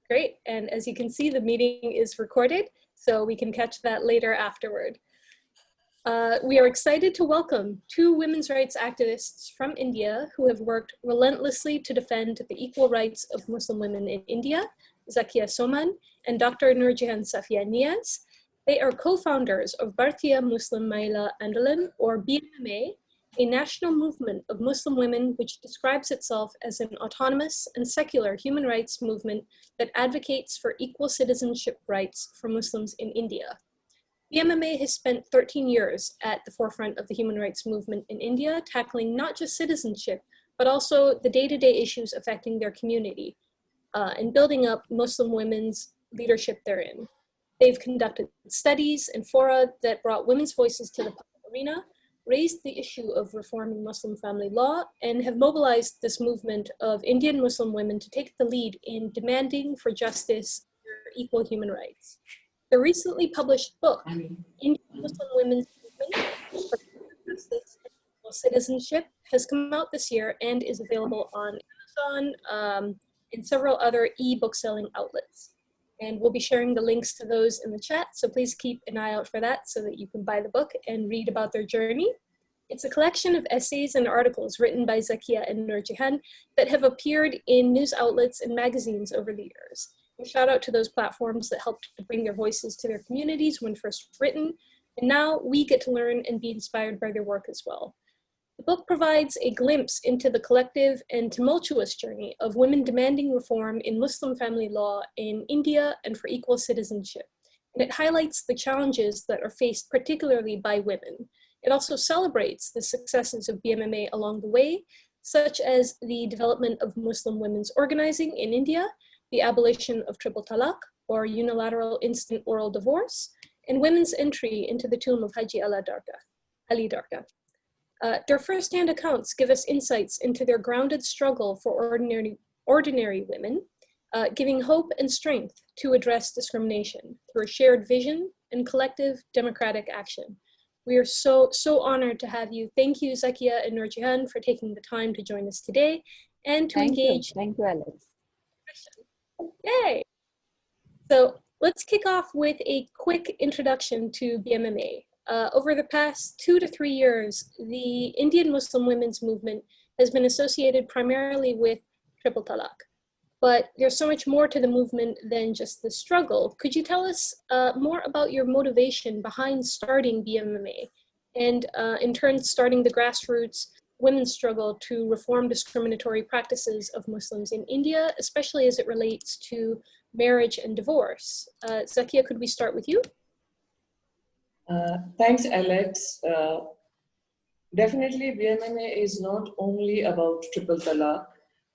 Great. And as you can see, the meeting is recorded, so we can catch that later afterward. We are excited to welcome two women's rights activists from India who have worked relentlessly to defend the equal rights of Muslim women in India, Zakia Soman and Dr. Noorjehan Safia Niaz. They are co-founders of Bharatiya Muslim Mahila Andolan, or Bmma, a national movement of Muslim women which describes itself as an autonomous and secular human rights movement that advocates for equal citizenship rights for Muslims in India. Bmma has spent 13 years at the forefront of the human rights movement in India, tackling not just citizenship, but also the day-to-day issues affecting their community and building up Muslim women's leadership therein. They've conducted studies and fora that brought women's voices to the public arena, raised the issue of reforming Muslim family law, and have mobilized this movement of Indian Muslim women to take the lead in demanding for justice for equal human rights. The recently published book, Indian Muslim Women's Movement for Justice and Equal Citizenship, has come out this year and is available on Amazon and several other e-book selling outlets. And we'll be sharing the links to those in the chat, so please keep an eye out for that so that you can buy the book and read about their journey. It's a collection of essays and articles written by Zakia and Noorjehan that have appeared in news outlets and magazines over the years. A shout out to those platforms that helped to bring their voices to their communities when first written, and now we get to learn and be inspired by their work as well. The book provides a glimpse into the collective and tumultuous journey of women demanding reform in Muslim family law in India and for equal citizenship. And it highlights the challenges that are faced particularly by women. It also celebrates the successes of Bmma along the way, such as the development of Muslim women's organizing in India, the abolition of triple talaq, or unilateral instant oral divorce, and women's entry into the tomb of Haji Ali Dargah. Their first-hand accounts give us insights into their grounded struggle for ordinary women, giving hope and strength to address discrimination through a shared vision and collective democratic action. We are so honored to have you. Thank you, Zakia and Noorjehan, for taking the time to join us today and to engage. Thank you, Alex. Yay! So let's kick off with a quick introduction to Bmma. Over the past 2 to 3 years, the Indian Muslim women's movement has been associated primarily with triple talaq. But there's so much more to the movement than just the struggle. Could you tell us more about your motivation behind starting Bmma and in turn starting the grassroots women's struggle to reform discriminatory practices of Muslims in India, especially as it relates to marriage and divorce? Zakia, could we start with you? Thanks, Alex. Definitely, Bmma is not only about triple talaq.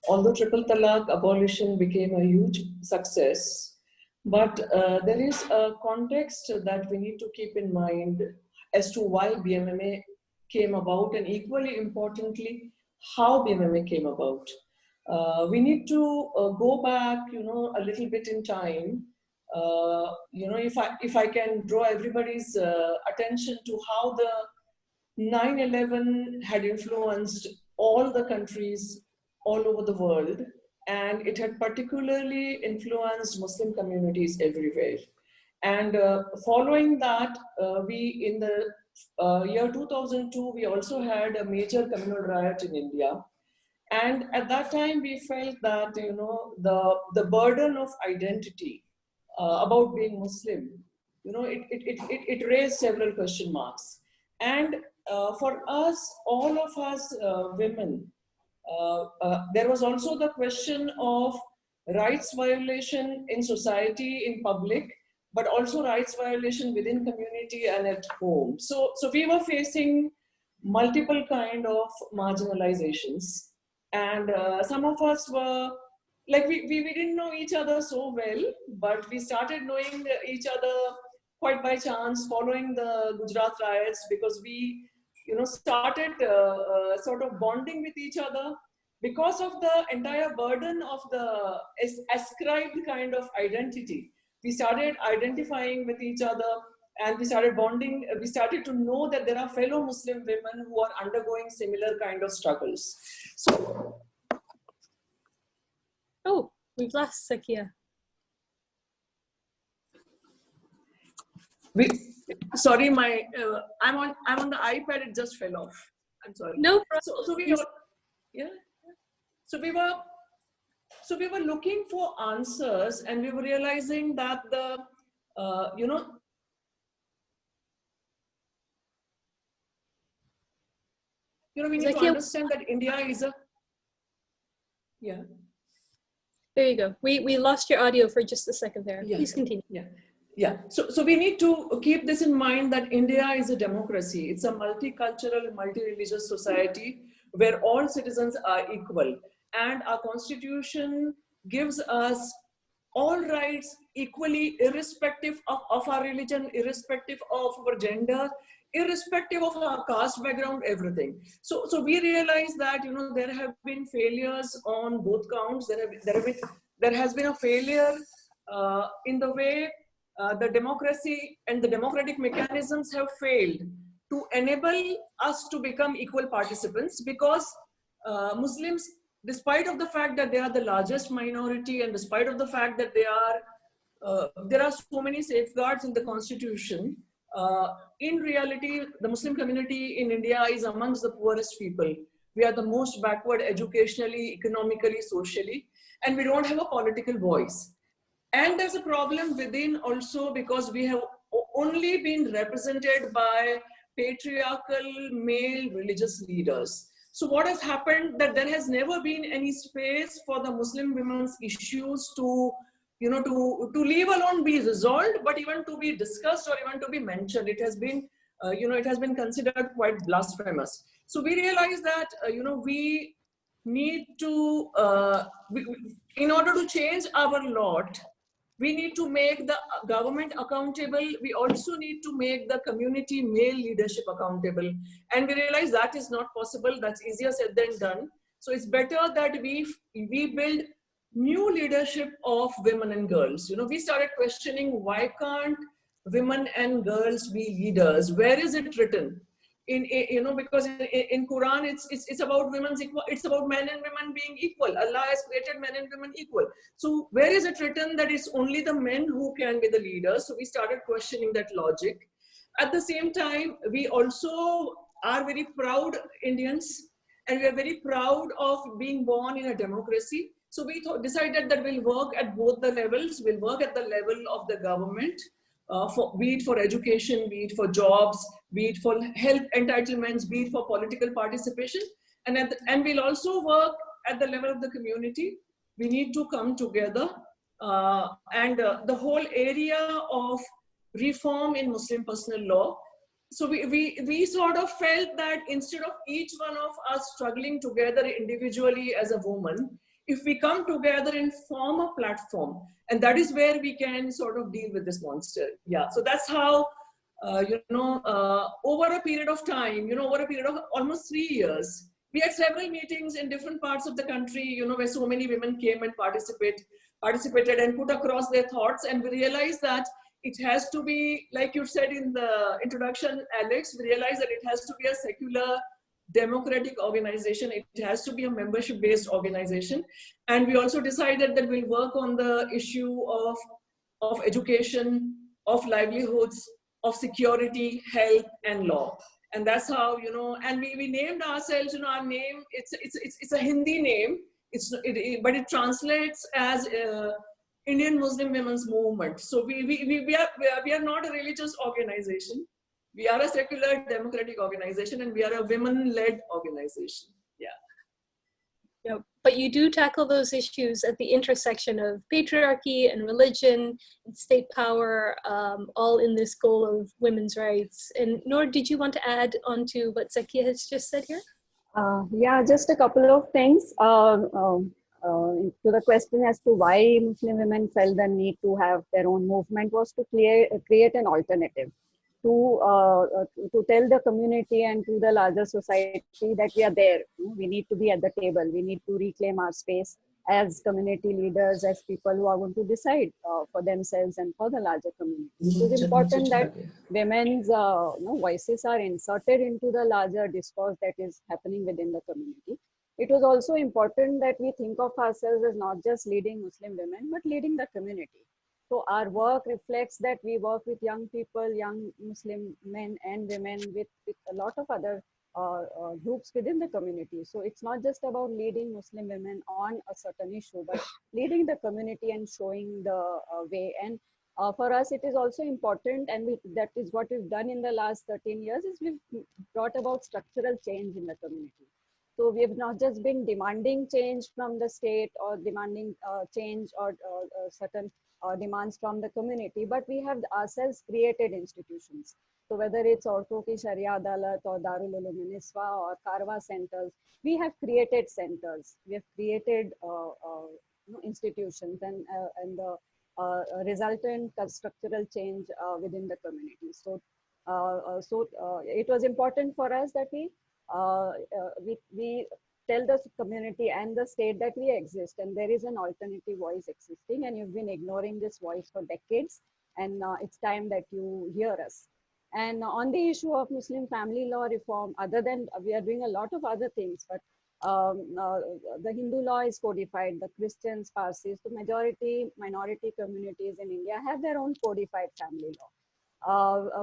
Although triple talaq abolition became a huge success, but there is a context that we need to keep in mind as to why Bmma came about, and equally importantly, how Bmma came about. We need to go back, a little bit in time. If I can draw everybody's attention to how the 9/11 had influenced all the countries all over the world, and it had particularly influenced Muslim communities everywhere. And following that, we in the year 2002, we also had a major communal riot in India. And at that time, we felt that the burden of identity about being Muslim, it raised several question marks. And for us, all of us women, there was also the question of rights violation in society, in public, but also rights violation within community and at home. So we were facing multiple kind of marginalizations. And some of us were, like we didn't know each other so well, but we started knowing each other quite by chance following the Gujarat riots, because we started sort of bonding with each other because of the entire burden of the ascribed kind of identity. We started identifying with each other and we started bonding. We started to know that there are fellow Muslim women who are undergoing similar kind of struggles. So, oh, we've lost Zakia. We, sorry, I'm on the iPad. It just fell off. I'm sorry. No So problem. yeah. So we were looking for answers, and we were realizing that we need to Zakia, understand that India is a, yeah. there you go. We lost your audio for just a second there. Yeah. Please continue. Yeah. So we need to keep this in mind that India is a democracy. It's a multicultural, multi-religious society where all citizens are equal. And our constitution gives us all rights equally, irrespective of our religion, irrespective of our gender, irrespective of our caste background, everything. So we realize that there have been failures on both counts. There has been a failure in the way the democracy and the democratic mechanisms have failed to enable us to become equal participants, because Muslims, despite of the fact that they are the largest minority, and despite of the fact that there are so many safeguards in the constitution, in reality, the Muslim community in India is amongst the poorest people. We are the most backward educationally, economically, socially, and we don't have a political voice. And there's a problem within also, because we have only been represented by patriarchal male religious leaders. So what has happened, that there has never been any space for the Muslim women's issues to leave alone be resolved, but even to be discussed or even to be mentioned. It has been, it has been considered quite blasphemous. So we realize that, we need to, in order to change our lot, we need to make the government accountable. We also need to make the community male leadership accountable. And we realize that is not possible. That's easier said than done. So it's better that we build new leadership of women and girls. We started questioning, why can't women and girls be leaders? Where is it written? Because in Quran, it's about women's equal, it's about men and women being equal. Allah has created men and women equal. So where is it written that it's only the men who can be the leaders? So we started questioning that logic. At the same time, we also are very proud Indians, and we are very proud of being born in a democracy. So we decided that we'll work at both the levels. We'll work at the level of the government, be it for education, be it for jobs, be it for health entitlements, be it for political participation. And we'll also work at the level of the community. We need to come together, and the whole area of reform in Muslim personal law. So we sort of felt that instead of each one of us struggling together individually as a woman, if we come together and form a platform, and that is where we can sort of deal with this monster. Yeah, so that's how, over a period of time, over a period of almost 3 years, we had several meetings in different parts of the country, where so many women came and participated and put across their thoughts. And we realized that it has to be, like you said in the introduction, Alex, we realized that it has to be a secular, democratic organization. It has to be a membership-based organization. And we also decided that we'll work on the issue of education, of livelihoods, of security, health, and law. And that's how, and we named ourselves, our name, it's a Hindi name, but it translates as Indian Muslim Women's Movement. So we are not a religious organization. We are a secular democratic organization, and we are a women-led organization. Yeah. Yeah, but you do tackle those issues at the intersection of patriarchy and religion and state power, all in this goal of women's rights. And Noor, did you want to add on to what Zakia has just said here? Yeah, just a couple of things. To the question as to why Muslim women felt the need to have their own movement was to create an alternative. To tell the community and to the larger society that we are there. We need to be at the table. We need to reclaim our space as community leaders, as people who are going to decide for themselves and for the larger community. It is important that women's voices are inserted into the larger discourse that is happening within the community. It was also important that we think of ourselves as not just leading Muslim women, but leading the community. So our work reflects that we work with young people, young Muslim men and women, with a lot of other groups within the community. So it's not just about leading Muslim women on a certain issue, but leading the community and showing the way. And for us, it is also important, and that is what we've done in the last 13 years, is we've brought about structural change in the community. So we have not just been demanding change from the state or demanding change or certain demands from the community, but we have ourselves created institutions. So whether it's Ortho Ki Sharia Adalat or Darul Uloom Niswa or Karwa centers, we have created centers. We have created institutions and the resultant structural change within the community. So, it was important for us that we tell the community and the state that we exist and there is an alternative voice existing, and you've been ignoring this voice for decades, and it's time that you hear us. And on the issue of Muslim family law reform, other than we are doing a lot of other things, but the Hindu law is codified, the Christians, Parsis, the majority minority communities in India have their own codified family law.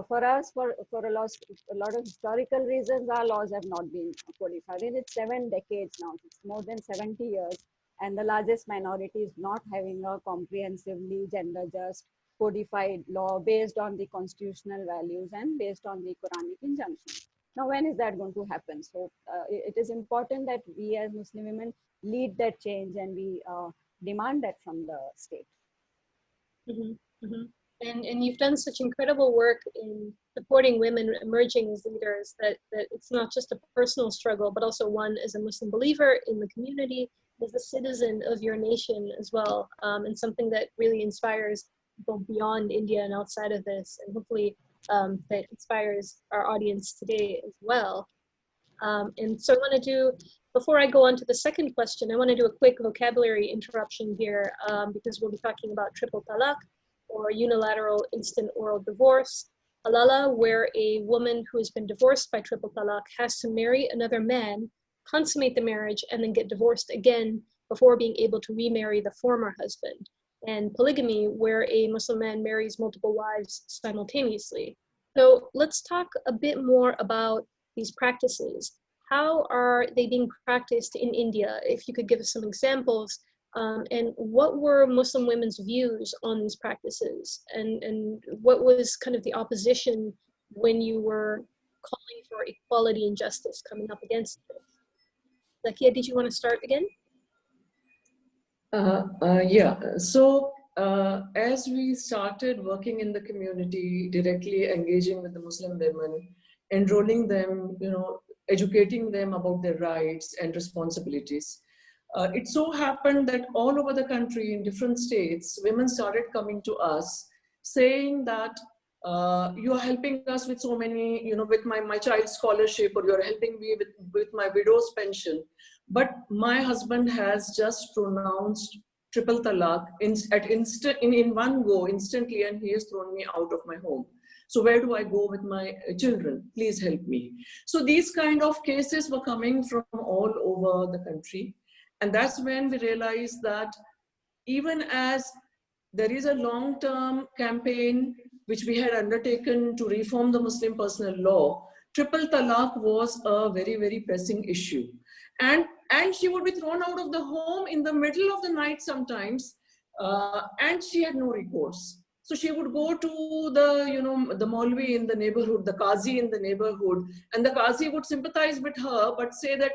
For us, for a lot of historical reasons, our laws have not been codified. And it's 7 decades now, it's more than 70 years. And the largest minority is not having a comprehensively gender just codified law based on the constitutional values and based on the Quranic injunctions. Now, when is that going to happen? So it is important that we as Muslim women lead that change, and we demand that from the state. Mm-hmm. Mm-hmm. And you've done such incredible work in supporting women emerging as leaders that it's not just a personal struggle, but also one as a Muslim believer in the community, as a citizen of your nation as well, and something that really inspires people beyond India and outside of this, and hopefully that inspires our audience today as well. And so I want to do, before I go on to the second question, I want to do a quick vocabulary interruption here, because we'll be talking about triple talaq, or unilateral instant oral divorce, halala, where a woman who has been divorced by triple talaq has to marry another man, consummate the marriage, and then get divorced again before being able to remarry the former husband. And polygamy, where a Muslim man marries multiple wives simultaneously. So let's talk a bit more about these practices. How are they being practiced in India? If you could give us some examples. And what were Muslim women's views on these practices? And what was kind of the opposition when you were calling for equality and justice coming up against it? Zakia, did you want to start again? Yeah, so as we started working in the community, directly engaging with the Muslim women, enrolling them, educating them about their rights and responsibilities, it so happened that all over the country in different states, women started coming to us saying that you are helping us with so many, with my child's scholarship, or you're helping me with my widow's pension. But my husband has just pronounced triple talaq in one go instantly, and he has thrown me out of my home. So where do I go with my children? Please help me. So these kind of cases were coming from all over the country. And that's when we realized that even as there is a long-term campaign which we had undertaken to reform the Muslim personal law, triple talaq was a very, very pressing issue. And she would be thrown out of the home in the middle of the night sometimes, and she had no recourse. So she would go to the Maulvi in the neighborhood, the Qazi in the neighborhood, and the Qazi would sympathize with her, but say that,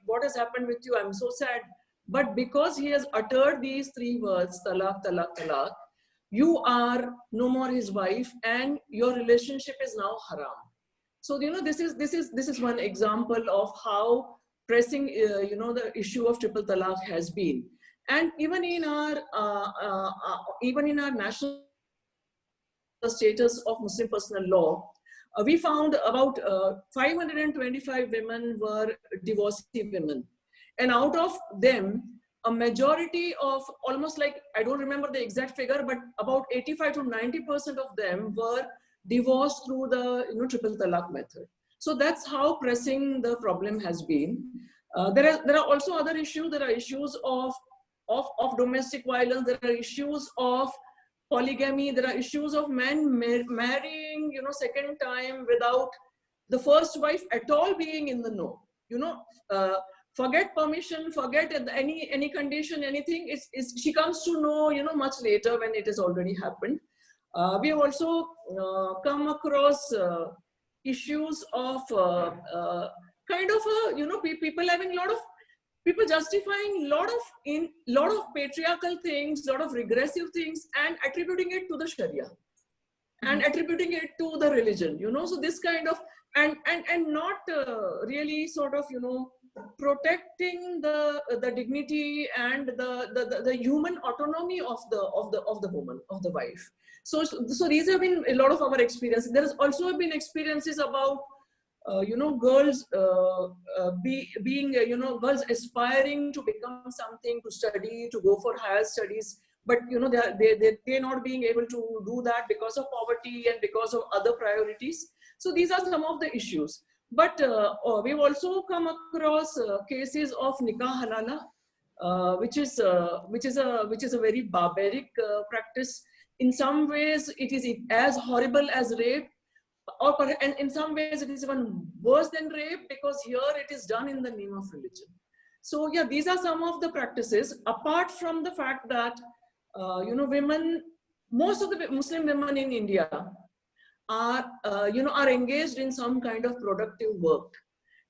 what has happened with you? I'm so sad. But because he has uttered these 3 words, talaq, talaq, talaq, you are no more his wife, and your relationship is now haram. So this is one example of how pressing the issue of triple talaq has been. And even in our national status of Muslim personal law, we found about 525 women were divorcee women. And out of them, a majority of almost like, I don't remember the exact figure, but about 85 to 90% of them were divorced through the triple talaq method. So that's how pressing the problem has been. There are also other issues. There are issues of domestic violence. There are issues of polygamy. There are issues of men marrying, second time without the first wife at all being in the know. Forget permission, forget any condition, anything. She comes to know, much later when it has already happened. We have also come across issues of people having people justifying lot of patriarchal things, lot of regressive things, and attributing it to the Sharia and attributing it to the religion. So this kind of and not really sort of protecting the dignity and the human autonomy of the woman, of the wife. So these have been a lot of our experiences. There has also been experiences about girls being girls aspiring to become something, to study, to go for higher studies, but they're not being able to do that because of poverty and because of other priorities. So these are some of the issues. But we've also come across cases of nikah halala, which is a very barbaric practice. In some ways, it is as horrible as rape, and in some ways it is even worse than rape, because here it is done in the name of religion. So yeah, these are some of the practices, apart from the fact that women, most of the Muslim women in India are engaged in some kind of productive work.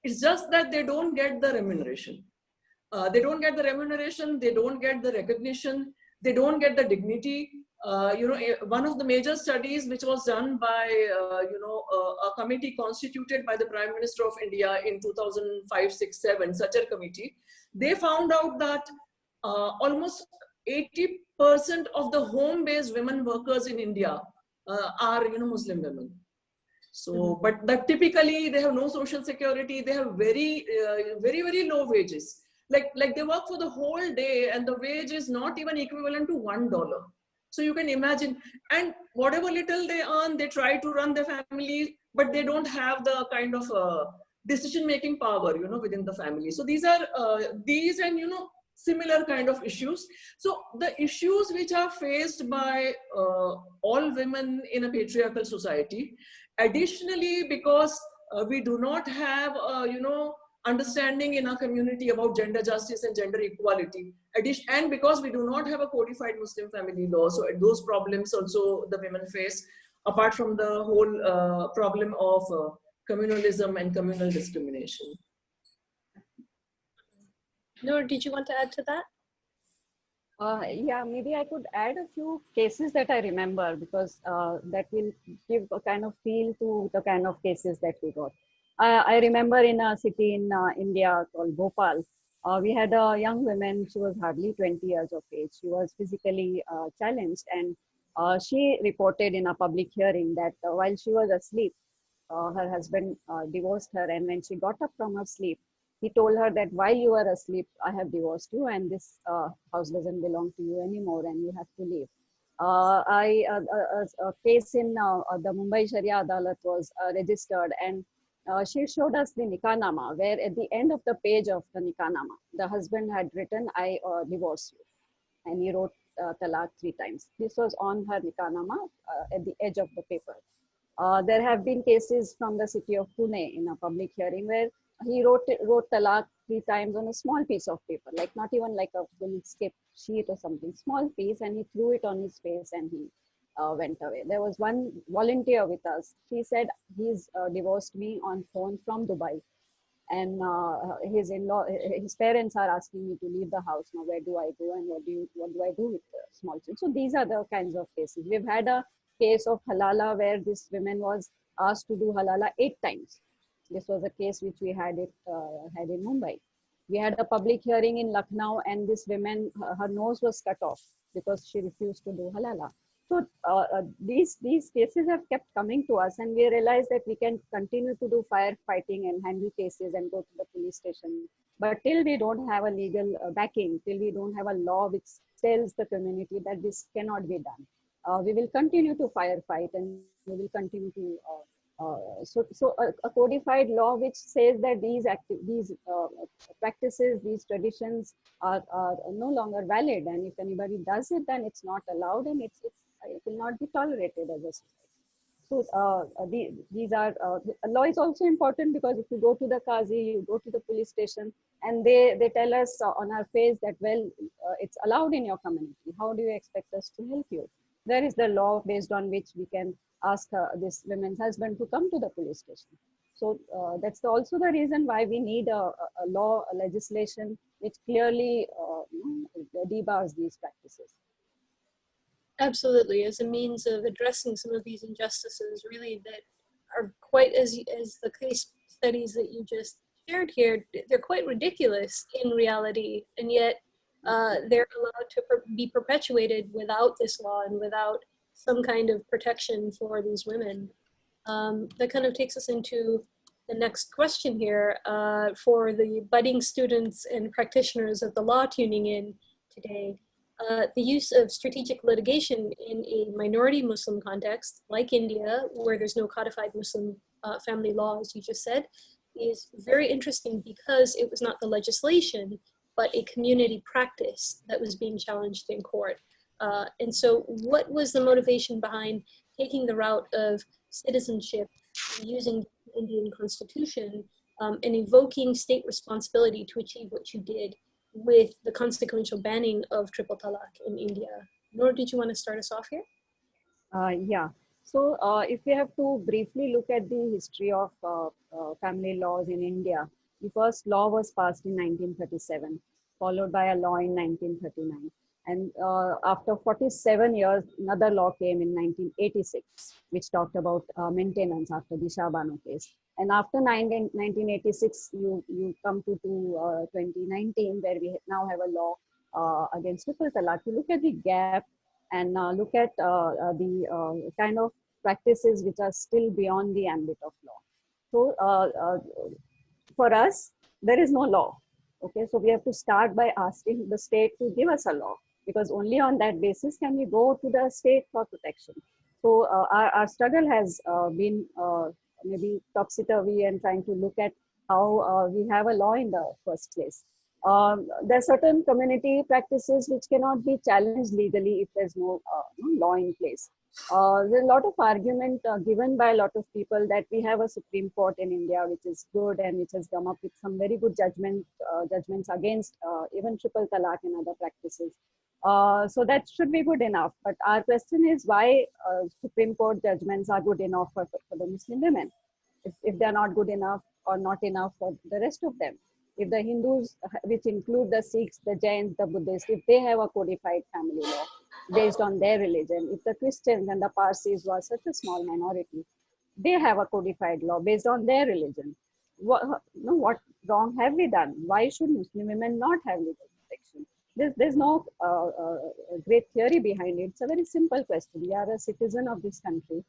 It's just that they don't get the remuneration. They don't get the remuneration, they don't get the recognition, they don't get the dignity. One of the major studies which was done by a committee constituted by the Prime Minister of India in 2005, 6, 7, such a committee, they found out that almost 80% of the home-based women workers in India are Muslim women. So, but that typically they have no social security. They have very low wages. Like they work for the whole day, and the wage is not even equivalent to $1. So you can imagine, and whatever little they earn, they try to run their family, but they don't have the kind of decision-making power, within the family. So these are these and similar kind of issues. So the issues which are faced by all women in a patriarchal society. Additionally, because we do not have understanding in our community about gender justice and gender equality, and because we do not have a codified Muslim family law, so those problems also the women face, apart from the whole problem of communalism and communal discrimination. Noor, did you want to add to that? Yeah, maybe I could add a few cases that I remember, because that will give a kind of feel to the kind of cases that we got. I remember in a city in India called Bhopal, we had a young woman. She was hardly 20 years of age. She was physically challenged, and she reported in a public hearing that while she was asleep, her husband divorced her, and when she got up from her sleep, he told her that while you are asleep, I have divorced you, and this house doesn't belong to you anymore, and you have to leave. A case in the Mumbai Sharia Adalat was registered, and she showed us the Nikah-nama, where at the end of the page of the Nikah-nama, the husband had written, I divorce you. And he wrote Talaq 3 times. This was on her Nikah-nama at the edge of the paper. There have been cases from the city of Pune in a public hearing where he wrote Talaq 3 times on a small piece of paper, like not even like a full skip sheet or something, small piece, and he threw it on his face and he went away. There was one volunteer with us. She said he's divorced me on phone from Dubai, and his parents are asking me to leave the house now. Where do I go, and what do I do with the small children? So these are the kinds of cases. We've had a case of halala where this woman was asked to do halala 8 times. This was a case which we had in Mumbai. We had a public hearing in Lucknow, and this woman, her nose was cut off because she refused to do halala. So these cases have kept coming to us, and we realized that we can continue to do firefighting and handle cases and go to the police station. But till we don't have a legal backing, till we don't have a law which tells the community that this cannot be done, we will continue to firefight, and we will continue to a codified law which says that these practices, these traditions are no longer valid, and if anybody does it, then it's not allowed, and it's it will not be tolerated as a society. So these are, law is also important because if you go to the Qazi, you go to the police station, and they tell us on our face that, well, it's allowed in your community. How do you expect us to help you? There is the law based on which we can ask this woman's husband to come to the police station. So that's also the reason why we need a law, a legislation which clearly debars these practices. Absolutely, as a means of addressing some of these injustices, really, that are quite, as the case studies that you just shared here, they're quite ridiculous in reality, and yet they're allowed to be perpetuated without this law and without some kind of protection for these women. That kind of takes us into the next question here for the budding students and practitioners of the law tuning in today. The use of strategic litigation in a minority Muslim context, like India, where there's no codified Muslim family law, as you just said, is very interesting because it was not the legislation, but a community practice that was being challenged in court. And so what was the motivation behind taking the route of citizenship, using the Indian constitution, and evoking state responsibility to achieve what you did with the consequential banning of triple talaq in India? Noor, did you want to start us off here? Yeah. So if we have to briefly look at the history of family laws in India, the first law was passed in 1937, followed by a law in 1939. And after 47 years, another law came in 1986, which talked about maintenance after the Shah Bano case. And after 1986, you come to 2019, where we now have a law against triple talaq. You look at the gap and look at the kind of practices which are still beyond the ambit of law. So for us, there is no law. Okay, so we have to start by asking the state to give us a law, because only on that basis can we go to the state for protection. So our struggle has been maybe topsy-turvy and trying to look at how we have a law in the first place. There are certain community practices which cannot be challenged legally if there's no law in place. There's a lot of argument given by a lot of people that we have a Supreme Court in India which is good and which has come up with some very good judgments against even triple talaq and other practices. So that should be good enough. But our question is why Supreme Court judgments are good enough for the Muslim women, if they're not good enough or not enough for the rest of them. If the Hindus, which include the Sikhs, the Jains, the Buddhists, if they have a codified family law based on their religion, if the Christians and the Parsis were such a small minority, they have a codified law based on their religion. What wrong have we done? Why should Muslim women not have legal protection? There's no great theory behind it. It's a very simple question. We are a citizen of this country.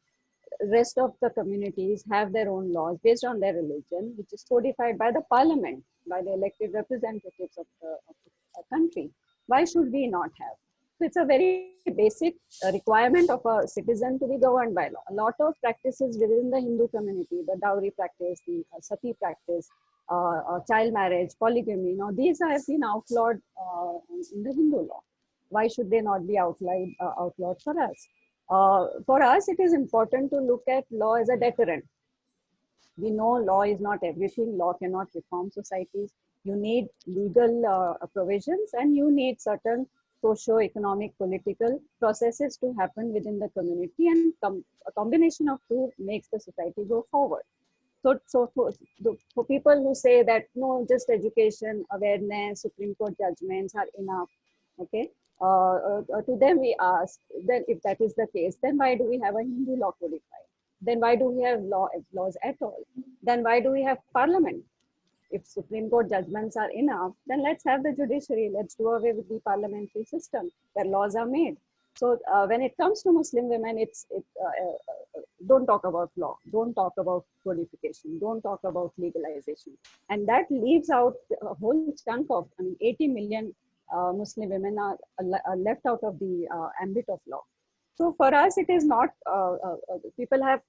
Rest of the communities have their own laws based on their religion, which is codified by the parliament, by the elected representatives of the country. Why should we not have? So it's a very basic requirement of a citizen to be governed by law. A lot of practices within the Hindu community, the dowry practice, the sati practice, child marriage, polygamy, these have been outlawed in the Hindu law. Why should they not be outlawed for us? For us, it is important to look at law as a deterrent. We know law is not everything. Law cannot reform societies. You need legal provisions, and you need certain socio-economic, political processes to happen within the community, and a combination of two makes the society go forward. So for people who say that, no, just education, awareness, Supreme Court judgments are enough, okay? To them we ask, then if that is the case, then why do we have a Hindu law codified? Then why do we have laws at all? Then why do we have parliament? If Supreme Court judgments are enough, then let's have the judiciary. Let's do away with the parliamentary system where laws are made. So when it comes to Muslim women, don't talk about law, don't talk about codification, don't talk about legalization. And that leaves out a whole chunk of, 80 million Muslim women are left out of the ambit of law. So for us, it is not, people have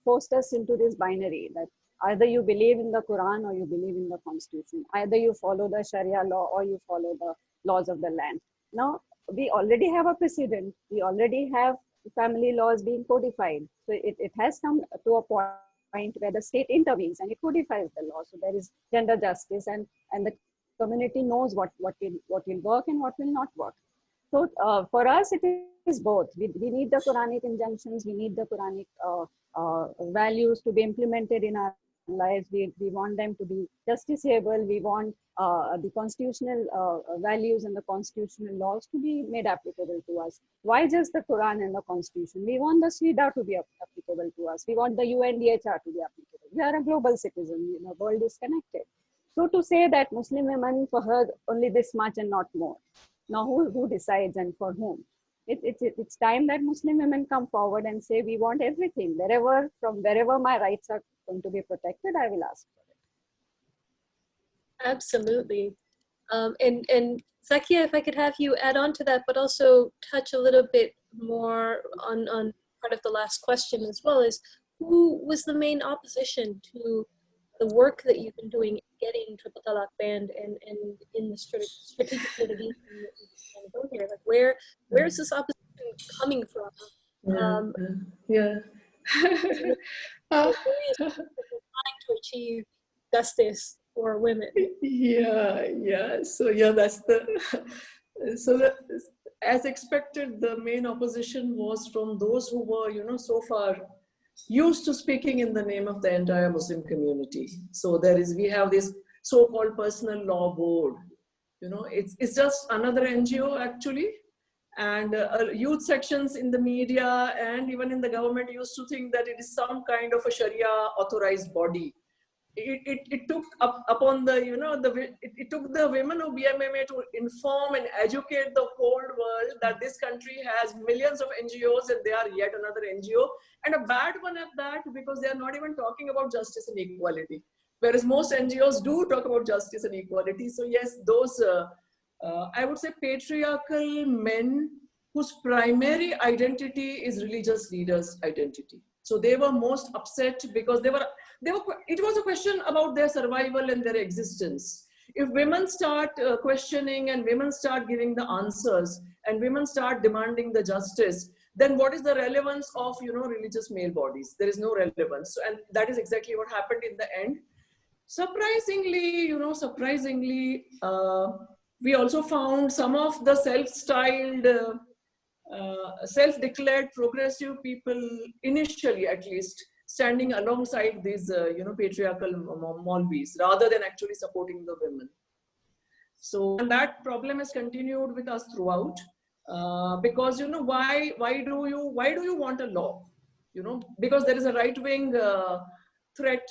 forced us into this binary that either you believe in the Quran or you believe in the Constitution. Either you follow the Sharia law or you follow the laws of the land. Now, we already have a precedent. We already have family laws being codified. So it has come to a point where the state intervenes and it codifies the law. So there is gender justice, and the community knows what will work and what will not work. So for us, it is both. We need the Quranic injunctions, we need the Quranic values to be implemented in our lives. We want them to be justiciable. We want the constitutional values and the constitutional laws to be made applicable to us. Why just the Quran and the Constitution? We want the Shida to be applicable to us. We want the UNDHR to be applicable. We are a global citizen. The world is connected. So to say that Muslim women, for her, only this much and not more. Now, who decides and for whom? It's time that Muslim women come forward and say, we want everything. From wherever my rights are going to be protected, I will ask for it. Absolutely. And Zakia, if I could have you add on to that, but also touch a little bit more on part of the last question as well, is who was the main opposition to the work that you've been doing getting triple talaq banned and in the strategic litigation that you're trying to go here? Like where is this opposition coming from? Trying to achieve justice for women. So that's as expected, the main opposition was from those who were, so far used to speaking in the name of the entire Muslim community. So we have this so-called personal law board. It's just another NGO actually, and youth sections in the media and even in the government used to think that it is some kind of a Sharia authorized body. It took upon the it took the women of Bmma to inform and educate the whole world that this country has millions of NGOs and they are yet another NGO, and a bad one at that, because they are not even talking about justice and equality, whereas most NGOs do talk about justice and equality. So yes, those I would say patriarchal men whose primary identity is religious leaders' identity. So they were most upset because it was a question about their survival and their existence. If women start questioning and women start giving the answers and women start demanding the justice, then what is the relevance of religious male bodies? There is no relevance. So, and that is exactly what happened in the end. Surprisingly, we also found some of the self-styled, self-declared progressive people, initially at least, standing alongside these, patriarchal Maulvis, rather than actually supporting the women. So, and that problem has continued with us throughout, because why do you want a law? Because there is a right-wing threat.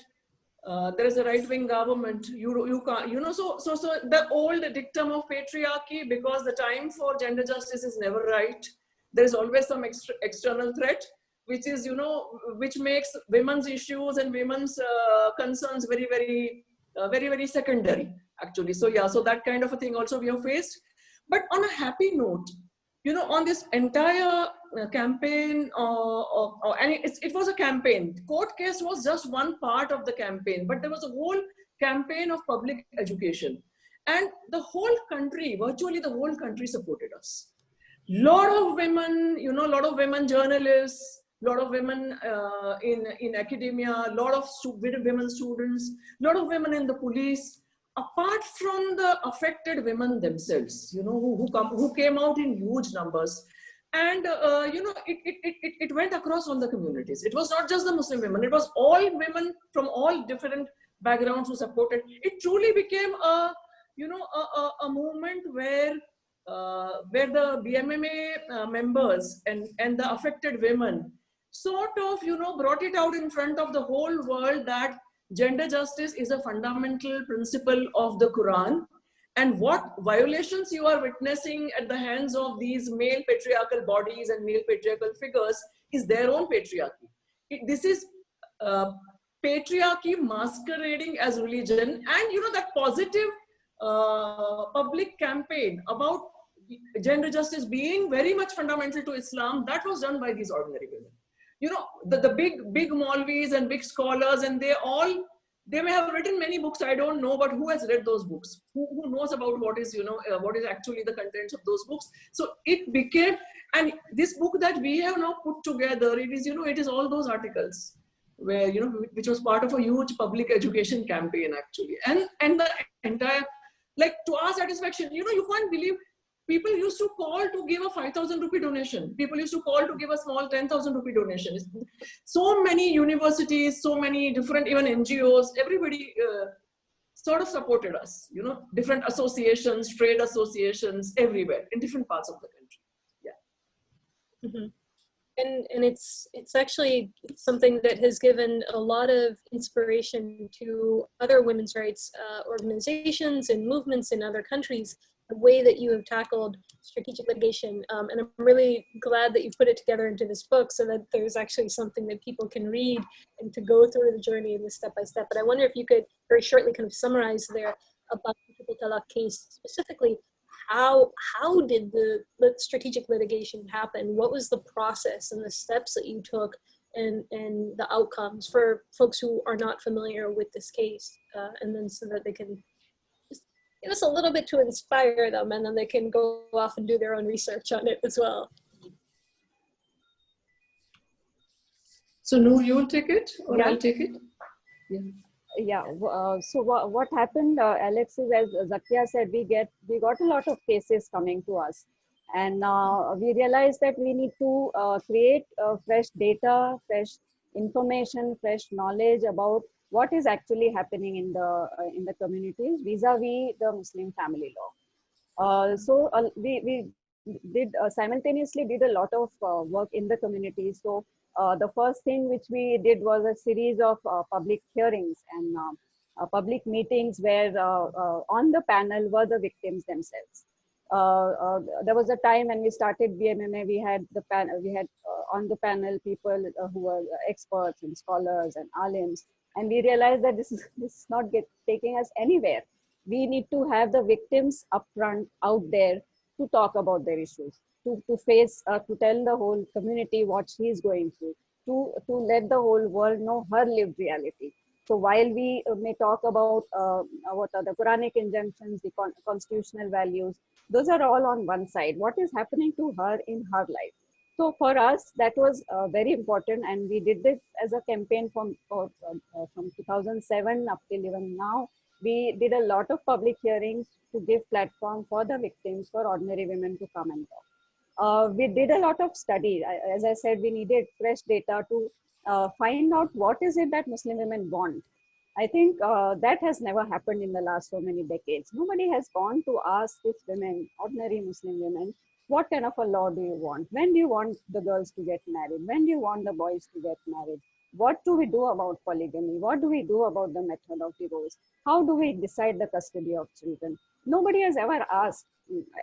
There is a right-wing government. You can't, so the old dictum of patriarchy, because the time for gender justice is never right. There is always some external threat, which is, which makes women's issues and women's concerns very, very secondary, actually. So yeah, so that kind of a thing also we have faced. But on a happy note, on this entire campaign, and it was a campaign. Court case was just one part of the campaign, but there was a whole campaign of public education. And the whole country, virtually the whole country supported us. Lot of women, lot of women journalists, lot of women in academia, lot of women students, lot of women in the police, apart from the affected women themselves, who came out in huge numbers. And, it went across all the communities. It was not just the Muslim women, it was all women from all different backgrounds who supported. It truly became a movement where the BMMA members and the affected women sort of, brought it out in front of the whole world that gender justice is a fundamental principle of the Quran, and what violations you are witnessing at the hands of these male patriarchal bodies and male patriarchal figures is their own patriarchy. This is patriarchy masquerading as religion, and that positive public campaign about gender justice being very much fundamental to Islam, that was done by these ordinary women. The big Maulvis and big scholars, and they may have written many books, I don't know, but who has read those books? Who knows about what is, what is actually the contents of those books? So it became, And this book that we have now put together, it is, it is all those articles where, which was part of a huge public education campaign actually. And the entire, like, to our satisfaction, you can't believe, people used to call to give a 5,000 rupee donation. People used to call to give a small 10,000 rupee donation. So many universities, so many different, even NGOs, everybody sort of supported us, different associations, trade associations, everywhere in different parts of the country. Yeah. Mm-hmm. And it's actually something that has given a lot of inspiration to other women's rights organizations and movements in other countries, the way that you have tackled strategic litigation. And I'm really glad that you put it together into this book so that there's actually something that people can read and to go through the journey in the step by step. But I wonder if you could very shortly kind of summarize there about the triple talaq case specifically. How did the strategic litigation happen? What was the process and the steps that you took and the outcomes for folks who are not familiar with this case? And then so that they can just give us a little bit to inspire them, and then they can go off and do their own research on it as well. So Noor, you will take it or Yeah. I'll take it? Yeah. Yeah, so what happened, Alex, is as Zakia said, we got a lot of cases coming to us, and we realized that we need to create fresh data, fresh information, fresh knowledge about what is actually happening in the communities vis-a-vis the Muslim family law. So we did simultaneously did a lot of work in the community. So the first thing which we did was a series of public hearings and public meetings where on the panel were the victims themselves. There was a time when we started Bmma, we had the panel, we had on the panel people who were experts and scholars and alims, and we realized that this is not taking us anywhere. We need to have the victims upfront out there to talk about their issues, to face, to tell the whole community what she is going through, to let the whole world know her lived reality. So while we may talk about what are the Quranic injunctions, the constitutional values, those are all on one side. What is happening to her in her life? So for us, that was very important, and we did this as a campaign from 2007 up till even now. We did a lot of public hearings to give platform for the victims, for ordinary women to come and talk. We did a lot of study. As I said, we needed fresh data to find out what is it that Muslim women want. I think that has never happened in the last so many decades. Nobody has gone to ask these women, ordinary Muslim women, what kind of a law do you want? When do you want the girls to get married? When do you want the boys to get married? What do we do about polygamy? What do we do about the method of divorce? How do we decide the custody of children? Nobody has ever asked.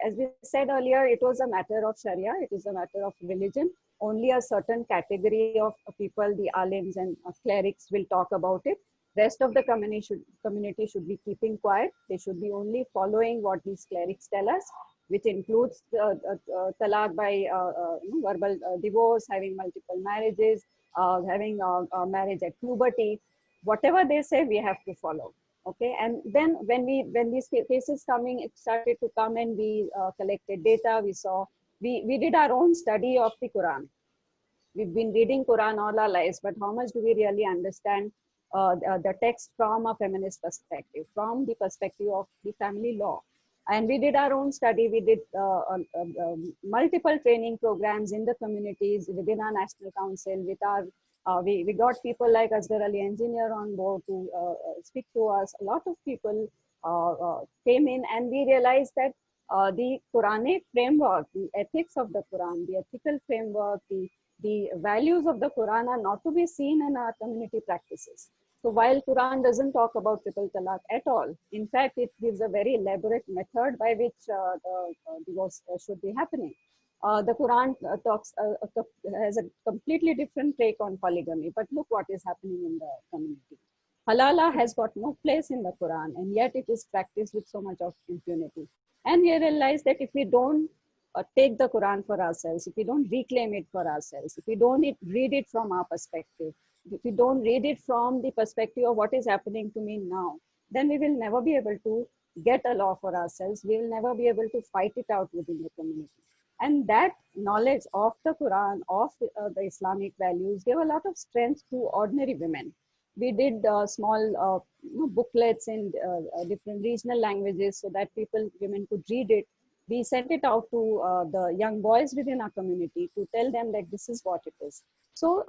As we said earlier, it was a matter of Sharia. It is a matter of religion. Only a certain category of people, the alims and clerics, will talk about it. Rest of the community should be keeping quiet. They should be only following what these clerics tell us, which includes talaq by verbal divorce, having multiple marriages, having marriage at puberty. Whatever they say, we have to follow. Okay, and then when these cases it started to come in, we collected data. We did our own study of the Quran. We've been reading Quran all our lives, but how much do we really understand the text from a feminist perspective, from the perspective of the family law? And we did our own study. We did multiple training programs in the communities, within our national council, with our we got people like Asghar Ali engineer on board to speak to us. A lot of people came in, and we realized that the Quranic framework, the ethics of the Quran, the ethical framework, the values of the Quran are not to be seen in our community practices. So while Quran doesn't talk about triple talaq at all, in fact, it gives a very elaborate method by which the divorce should be happening. The Quran has a completely different take on polygamy, but look what is happening in the community. Halala has got no place in the Quran, and yet it is practiced with so much of impunity. And we realize that if we don't take the Quran for ourselves, if we don't reclaim it for ourselves, if we don't read it from our perspective, if we don't read it from the perspective of what is happening to me now, then we will never be able to get a law for ourselves. We will never be able to fight it out within the community. And that knowledge of the Quran, of the Islamic values, gave a lot of strength to ordinary women. We did small booklets in different regional languages so that women could read it. We sent it out to the young boys within our community to tell them that this is what it is. So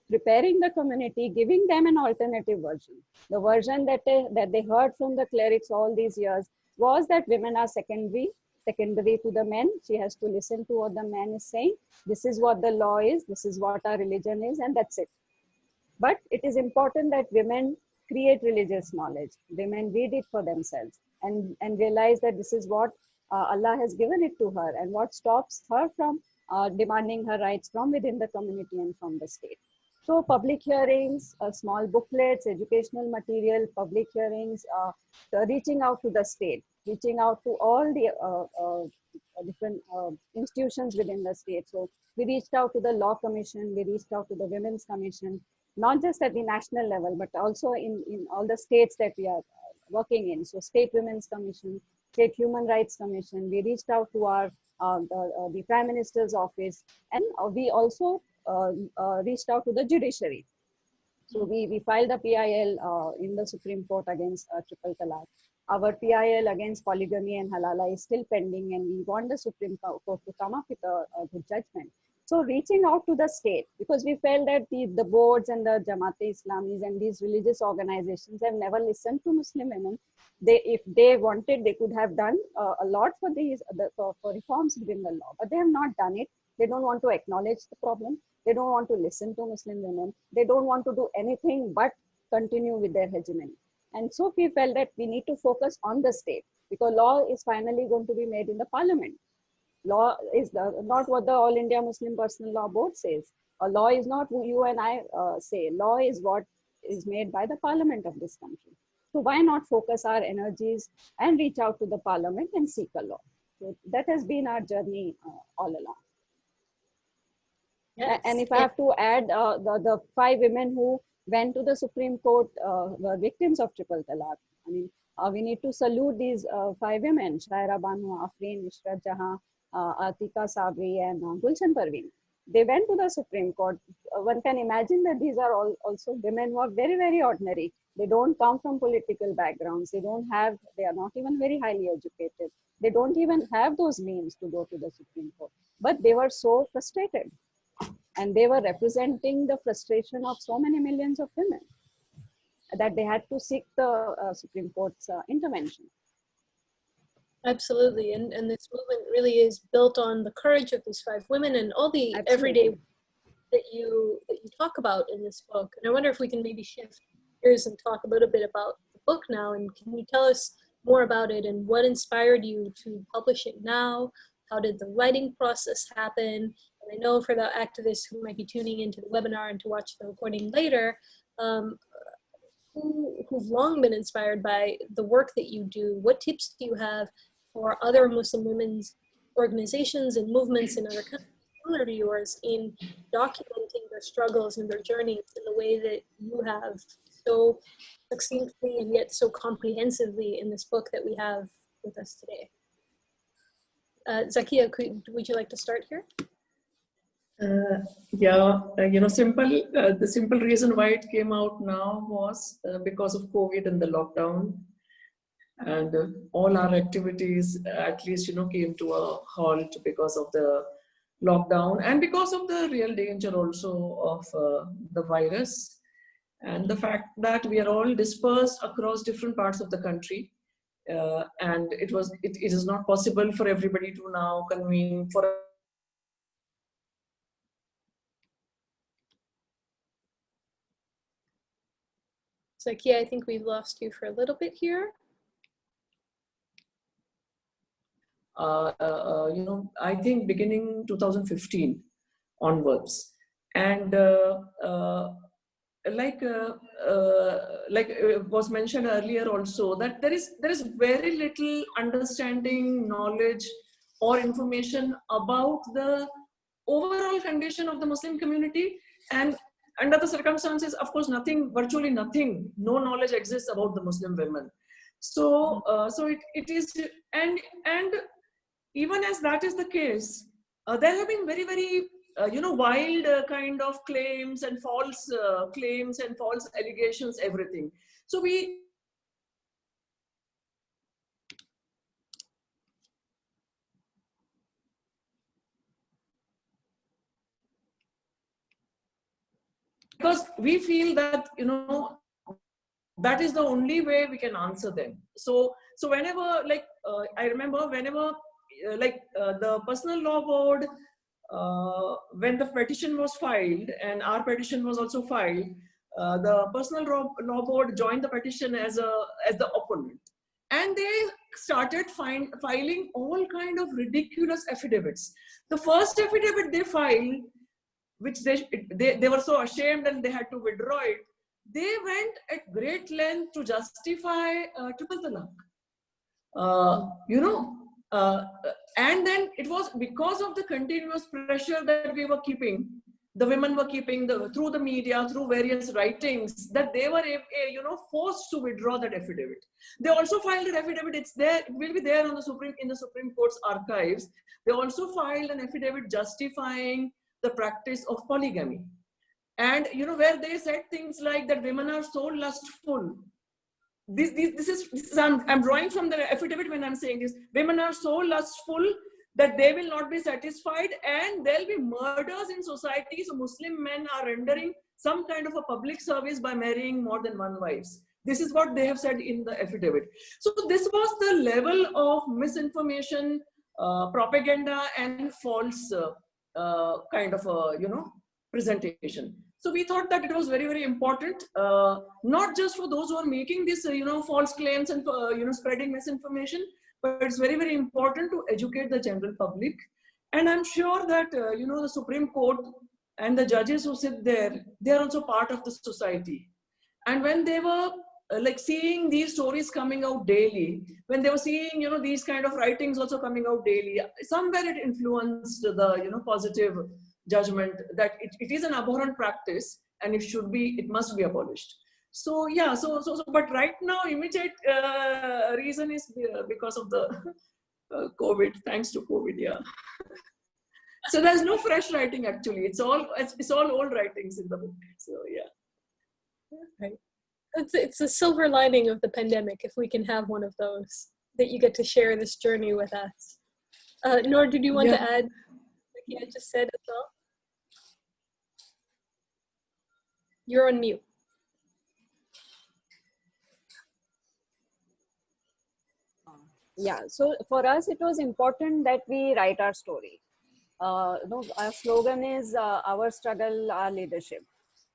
preparing the community, giving them an alternative version. The version that they heard from the clerics all these years was that women are secondary to the men. She has to listen to what the man is saying. This is what the law is. This is what our religion is, and that's it. But it is important that women create religious knowledge. Women read it for themselves and realize that this is what Allah has given it to her, and what stops her from demanding her rights from within the community and from the state. So public hearings, small booklets, educational material, public hearings, reaching out to the state, reaching out to all the different institutions within the state. So we reached out to the Law Commission, we reached out to the Women's Commission, not just at the national level, but also in all the states that we are working in. So State Women's Commission, State Human Rights Commission, we reached out to our the Prime Minister's office, and we also reached out to the judiciary. So we filed a PIL in the Supreme Court against triple talaq. Our PIL against polygamy and halala is still pending, and we want the Supreme Court to come up with a good judgment. So reaching out to the state, because we felt that the boards and the Jamaat-e-Islamis and these religious organizations have never listened to Muslim women. If they wanted, they could have done a lot for for reforms within the law, but they have not done it. They don't want to acknowledge the problem. They don't want to listen to Muslim women. They don't want to do anything but continue with their hegemony. And so we felt that we need to focus on the state, because law is finally going to be made in the parliament. Law is not what the All India Muslim Personal Law Board says. A law is not what you and I say. Law is what is made by the parliament of this country. So why not focus our energies and reach out to the parliament and seek a law? So that has been our journey all along. Yes. And if I have to add, the 5 women who went to the Supreme Court were victims of triple talaq. I mean, we need to salute these 5 women: Shaira Banu, Afreen, Ishrat Jahan, Atika Sabri, and Gulshan Parveen. They went to the Supreme Court. One can imagine that these are also women who are very, very ordinary. They don't come from political backgrounds. They are not even very highly educated. They don't even have those means to go to the Supreme Court. But they were so frustrated. And they were representing the frustration of so many millions of women that they had to seek the Supreme Court's intervention. Absolutely, and this movement really is built on the courage of these 5 women and all the Absolutely. everyday that you talk about in this book. And I wonder if we can maybe shift gears and talk a little bit about the book now. And can you tell us more about it and what inspired you to publish it now? How did the writing process happen? And I know for the activists who might be tuning into the webinar and to watch the recording later, who've long been inspired by the work that you do, what tips do you have for other Muslim women's organizations and movements in other countries similar to yours in documenting their struggles and their journeys in the way that you have so succinctly and yet so comprehensively in this book that we have with us today? Zakia, would you like to start here? The simple reason why it came out now was because of COVID and the lockdown, and all our activities at least came to a halt because of the lockdown and because of the real danger also of the virus, and the fact that we are all dispersed across different parts of the country, and it is not possible for everybody to now convene for Zakia, I think we've lost you for a little bit here. I think beginning 2015 onwards, and like was mentioned earlier also, that there is very little understanding, knowledge, or information about the overall condition of the Muslim community, and under the circumstances, of course, virtually nothing, no knowledge exists about the Muslim women. So it is, and even as that is the case, there have been very, very, wild kind of claims and false allegations, everything. So because we feel that, that is the only way we can answer them. So whenever, like, I remember whenever, the personal law board, when the petition was filed and our petition was also filed, the personal law board joined the petition as the opponent, and they started filing all kind of ridiculous affidavits. The first affidavit they filed, which they were so ashamed and they had to withdraw it, they went at great length to justify triple talaq. And then it was because of the continuous pressure that we were keeping, the women were keeping through the media, through various writings, that they were forced to withdraw that affidavit. They also filed an affidavit. It's there. It will be there on in the Supreme Court's archives. They also filed an affidavit justifying the practice of polygamy, and where they said things like that women are so lustful. This is I'm drawing from the affidavit when I'm saying this. Women are so lustful that they will not be satisfied, and there'll be murders in society. So Muslim men are rendering some kind of a public service by marrying more than one wives. This is what they have said in the affidavit. So this was the level of misinformation, propaganda, and false kind of presentation. So we thought that it was very, very important, not just for those who are making this, false claims and, spreading misinformation, but it's very, very important to educate the general public. And I'm sure that, the Supreme Court and the judges who sit there, they're also part of the society. And when they were seeing these stories coming out daily, when they were seeing, these kind of writings also coming out daily, somewhere it influenced the, positive judgment that it is an abhorrent practice and it must be abolished. So yeah, but right now immediate reason is because of the COVID, thanks to COVID, yeah. So there's no fresh writing actually. It's all old writings in the book. So yeah. Right. It's a silver lining of the pandemic, if we can have one of those, that you get to share this journey with us. Noor, did you want to add what you had just said as well? You're on mute. Yeah, so for us, it was important that we write our story. Our slogan is our struggle, our leadership.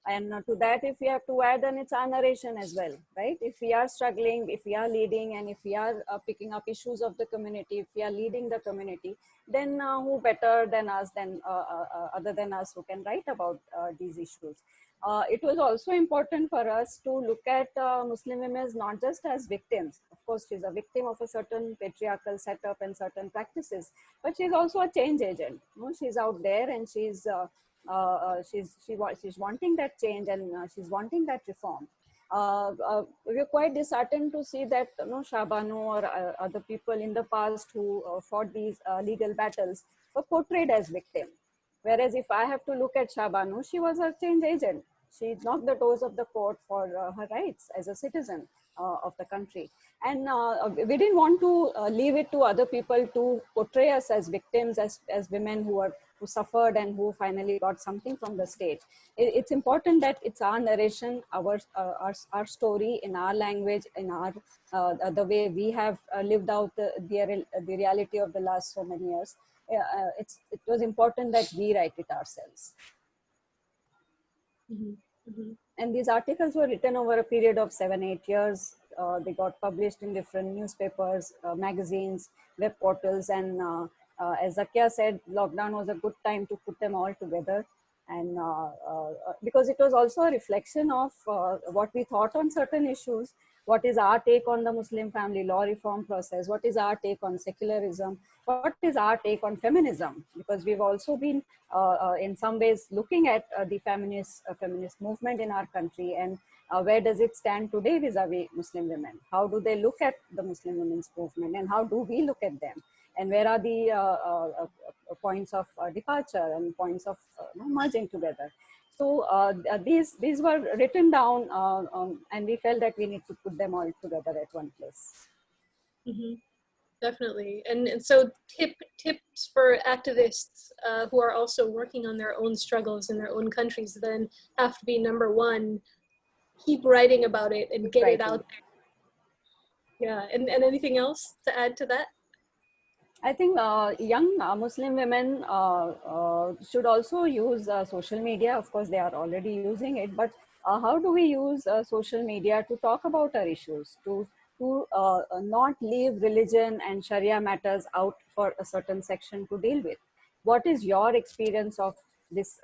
And to that, if we have to add, then it's our narration as well, right? If we are struggling, if we are leading, and if we are picking up issues of the community, if we are leading the community, then who better than us, other than us, who can write about these issues? It was also important for us to look at Muslim women not just as victims. Of course, she's a victim of a certain patriarchal setup and certain practices, but she's also a change agent. She's out there and she's wanting that change, and she's wanting that reform. We're quite disheartened to see that Shabanu or other people in the past who fought these legal battles were portrayed as victims. Whereas if I have to look at Shabanu, she was a change agent. She knocked the doors of the court for her rights as a citizen of the country. And we didn't want to leave it to other people to portray us as victims, as women who suffered and who finally got something from the state. It's important that it's our narration, our story in our language, in our the way we have lived out the reality of the last so many years. It was important that we write it ourselves. Mm-hmm. Mm-hmm. And these articles were written over a period of 7-8 years. They got published in different newspapers, magazines, web portals, and as Zakia said, lockdown was a good time to put them all together. And because it was also a reflection of what we thought on certain issues. What is our take on the Muslim family law reform process? What is our take on secularism? What is our take on feminism? Because we've also been in some ways looking at the feminist movement in our country, and where does it stand today vis-a-vis Muslim women? How do they look at the Muslim women's movement, and how do we look at them? and where are the points of departure and points of merging together. So these were written down, and we felt that we need to put them all together at one place. Mm-hmm. Definitely. And so tips for activists who are also working on their own struggles in their own countries then have to be, number one, keep writing about it and get it out there. Yeah, and anything else to add to that? I think young Muslim women should also use social media. Of course, they are already using it, but how do we use social media to talk about our issues, to not leave religion and Sharia matters out for a certain section to deal with? What is your experience of this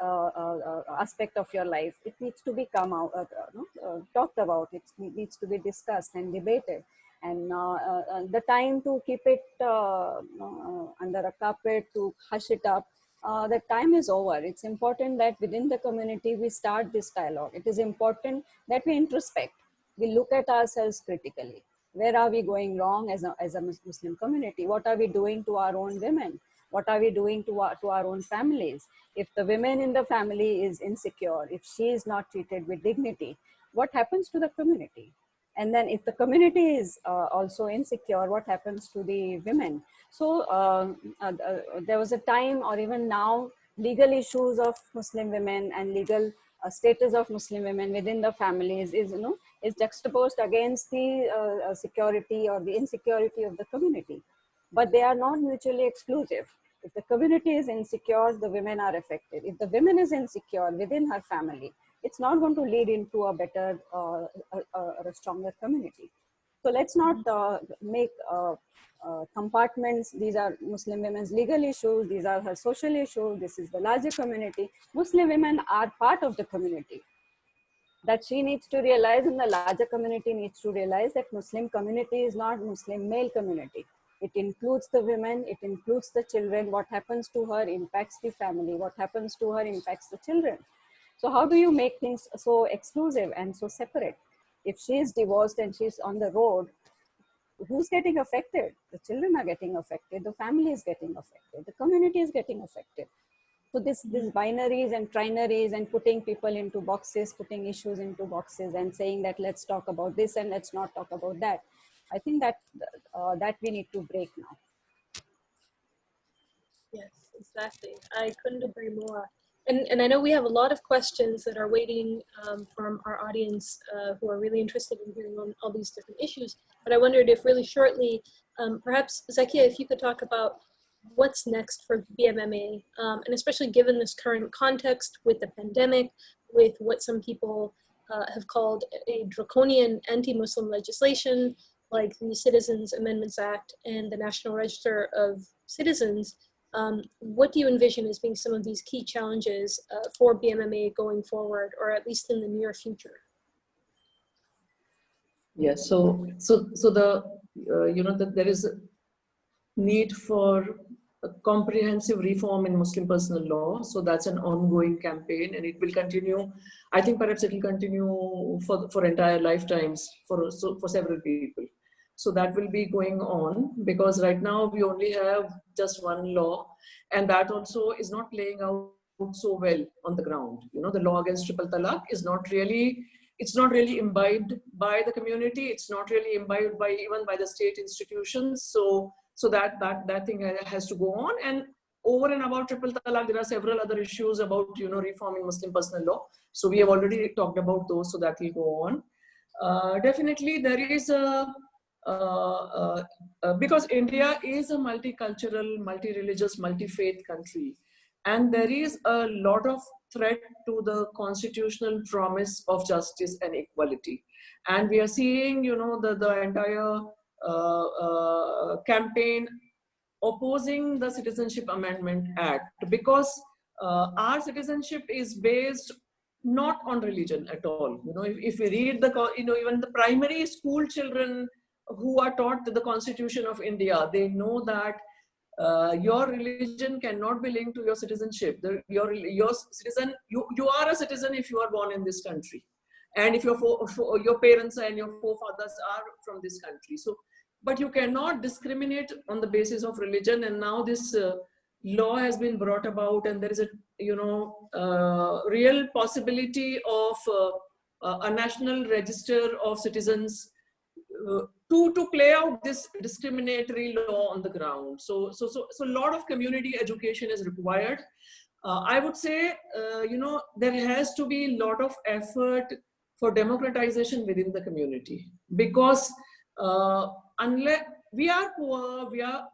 aspect of your life? It needs to be talked about. It needs to be discussed and debated. And the time to keep it under a carpet, to hush it up, the time is over. It's important that within the community we start this dialogue. It is important that we introspect. We look at ourselves critically. Where are we going wrong as a Muslim community? What are we doing to our own women? What are we doing to our own families? If the women in the family is insecure, if she is not treated with dignity, what happens to the community? And then if the community is also insecure, what happens to the women? So there was a time, or even now, legal issues of Muslim women and legal status of Muslim women within the families is juxtaposed against the security or the insecurity of the community. But they are not mutually exclusive. If the community is insecure, the women are affected. If the woman is insecure within her family, it's not going to lead into a better or a stronger community. So let's not make compartments. These are Muslim women's legal issues. These are her social issues. This is the larger community. Muslim women are part of the community. That she needs to realize, and the larger community needs to realize, that Muslim community is not Muslim male community. It includes the women, it includes the children. What happens to her impacts the family. What happens to her impacts the children. So how do you make things so exclusive and so separate? If she is divorced and she's on the road, who's getting affected? The children are getting affected, the family is getting affected, the community is getting affected. So this binaries and trinaries and putting people into boxes, putting issues into boxes and saying that let's talk about this and let's not talk about that. I think that we need to break now. Yes, exactly. I couldn't agree more. And I know we have a lot of questions that are waiting from our audience who are really interested in hearing on all these different issues. But I wondered if really shortly, perhaps Zakia, if you could talk about what's next for BMMA, and especially given this current context with the pandemic, with what some people have called a draconian anti-Muslim legislation, like the Citizens Amendments Act and the National Register of Citizens. What do you envision as being some of these key challenges for BMMA going forward, or at least in the near future? Yes, so the that there is a need for a comprehensive reform in Muslim personal law. So that's an ongoing campaign, and it will continue. I think perhaps it will continue for entire lifetimes for several people. So that will be going on, because right now we only have just one law, and that also is not playing out so well on the ground. You know, the law against triple talaq is not really, it's not really imbibed by the community. It's not really imbibed by even by the state institutions. So that thing has to go on. And over and about triple talaq, there are several other issues about, you know, reforming Muslim personal law. So we have already talked about those, so that will go on. Definitely there is a because India is a multicultural, multi-religious, multi-faith country, and there is a lot of threat to the constitutional promise of justice and equality. And we are seeing, you know, the entire campaign opposing the Citizenship Amendment Act, because our citizenship is based not on religion at all. You know, if we read even the primary school children who are taught the Constitution of India, they know that your religion cannot be linked to your citizenship. You are a citizen if you are born in this country, and if your parents and your forefathers are from this country. So but you cannot discriminate on the basis of religion. And now this law has been brought about, and there is a real possibility of a national register of citizens to play out this discriminatory law on the ground. So a lot of community education is required. I would say, there has to be a lot of effort for democratization within the community, because unless we are poor, we are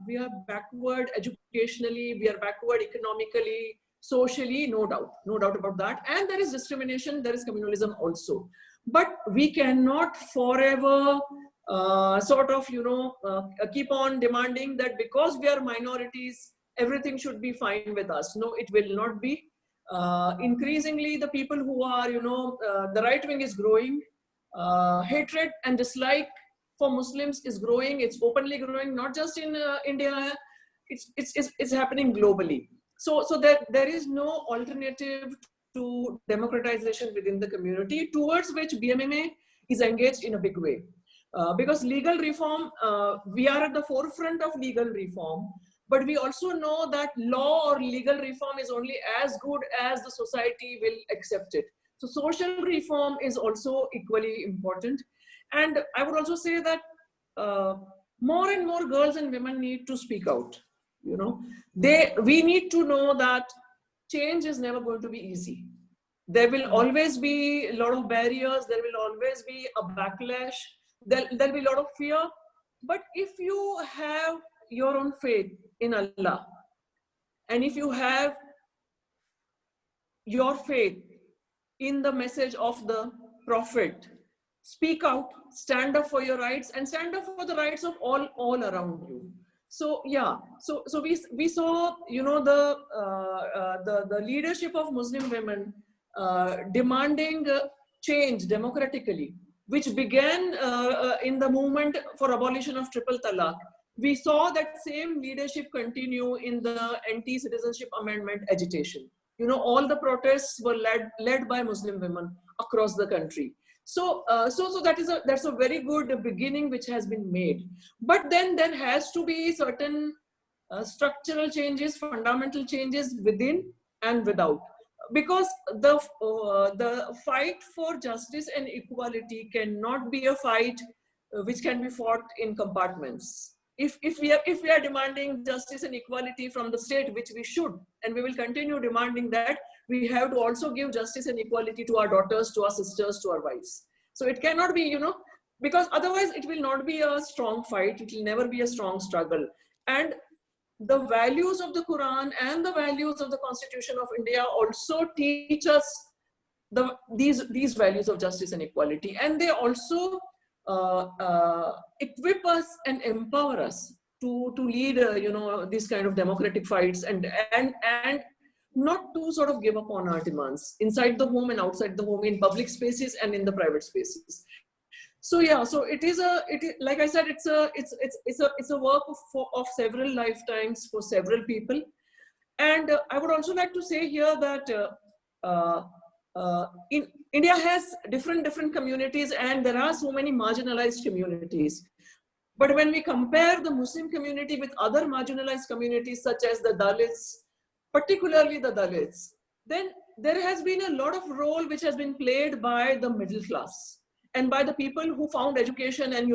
backward educationally, we are backward economically, socially, no doubt about that. And there is discrimination, there is communalism also. But we cannot forever keep on demanding that because we are minorities, everything should be fine with us. No, it will not be. Increasingly, the people who are, the right wing is growing. Hatred and dislike for Muslims is growing. It's openly growing, not just in India. It's happening globally. So there is no alternative to democratization within the community, towards which BMMA is engaged in a big way. Because legal reform, we are at the forefront of legal reform, but we also know that law or legal reform is only as good as the society will accept it. So social reform is also equally important. And I would also say that more and more girls and women need to speak out. We need to know that change is never going to be easy. There will always be a lot of barriers. There will always be a backlash. There'll be a lot of fear. But if you have your own faith in Allah, and if you have your faith in the message of the Prophet, speak out, stand up for your rights, and stand up for the rights of all around you. So yeah, so we saw, the leadership of Muslim women demanding change democratically, which began in the movement for abolition of triple talaq. We saw that same leadership continue in the anti-citizenship amendment agitation. All the protests were led by Muslim women across the country. So that's a very good beginning which has been made. But then there has to be certain structural changes, fundamental changes within and without. Because the fight for justice and equality cannot be a fight which can be fought in compartments. If we are demanding justice and equality from the state, which we should, and we will continue demanding that, we have to also give justice and equality to our daughters, to our sisters, to our wives. So it cannot be, because otherwise it will not be a strong fight. It will never be a strong struggle. And the values of the Quran and the values of the Constitution of India also teach us these values of justice and equality. And they also equip us and empower us to lead, these kind of democratic fights, and not to sort of give up on our demands inside the home and outside the home, in public spaces and in the private spaces. So yeah, so it is like I said, it's a work of several lifetimes for several people. And I would also like to say here that in India has different communities, and there are so many marginalized communities. But when we compare the Muslim community with other marginalized communities, such as the Dalits, particularly the Dalits, then there has been a lot of role which has been played by the middle class and by the people who found education and,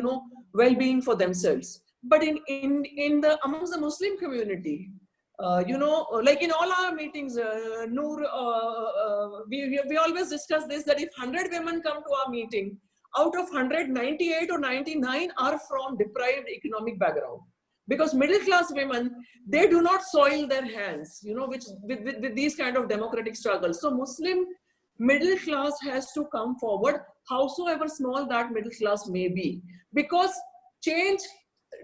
well-being for themselves. But amongst the Muslim community, like in all our meetings, we always discuss this, that if 100 women come to our meeting, out of 198 or 99 are from deprived economic background. Because middle class women, they do not soil their hands, with these kind of democratic struggles. So Muslim middle class has to come forward, howsoever small that middle class may be, because change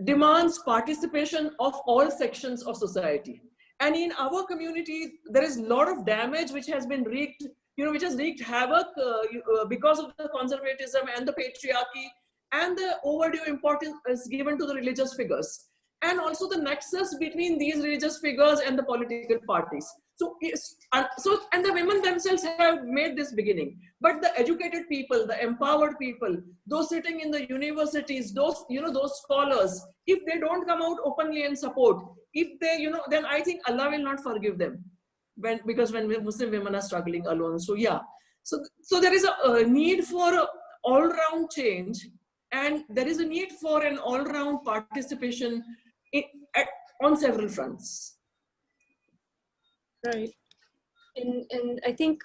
demands participation of all sections of society. And in our community, there is a lot of damage which has been wreaked, which has wreaked havoc because of the conservatism and the patriarchy and the overdue importance given to the religious figures. And also the nexus between these religious figures and the political parties. And the women themselves have made this beginning. But the educated people, the empowered people, those sitting in the universities, those scholars, if they don't come out openly and support, if they, then I think Allah will not forgive them. Because when Muslim women are struggling alone. So yeah. So there is a need for all-round change, and there is a need for an all-round participation on several fronts. Right. And I think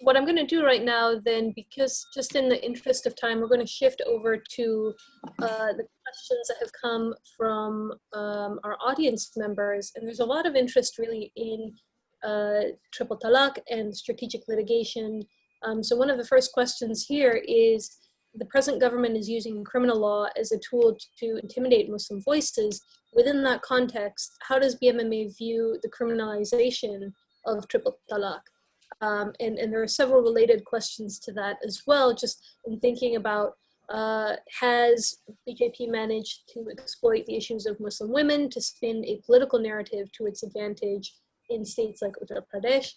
what I'm going to do right now then, because just in the interest of time, we're going to shift over to the questions that have come from our audience members. And there's a lot of interest really in triple talaq and strategic litigation. So one of the first questions here is, the present government is using criminal law as a tool to intimidate Muslim voices. Within that context, how does Bmma view the criminalization of triple talaq? And there are several related questions to that as well, just in thinking about, has BJP managed to exploit the issues of Muslim women to spin a political narrative to its advantage in states like Uttar Pradesh,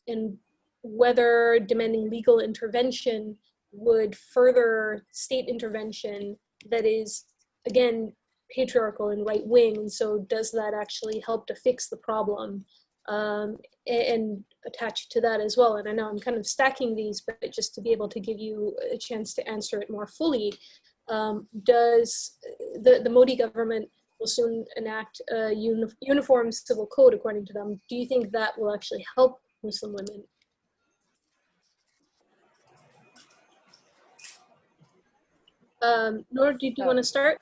and whether demanding legal intervention would further state intervention that is, again, patriarchal and right-wing, and so does that actually help to fix the problem? And attached to that as well, and I know I'm kind of stacking these, but just to be able to give you a chance to answer it more fully, does the Modi government will soon enact a uniform civil code according to them? Do you think that will actually help Muslim women? Noor, do you want to start?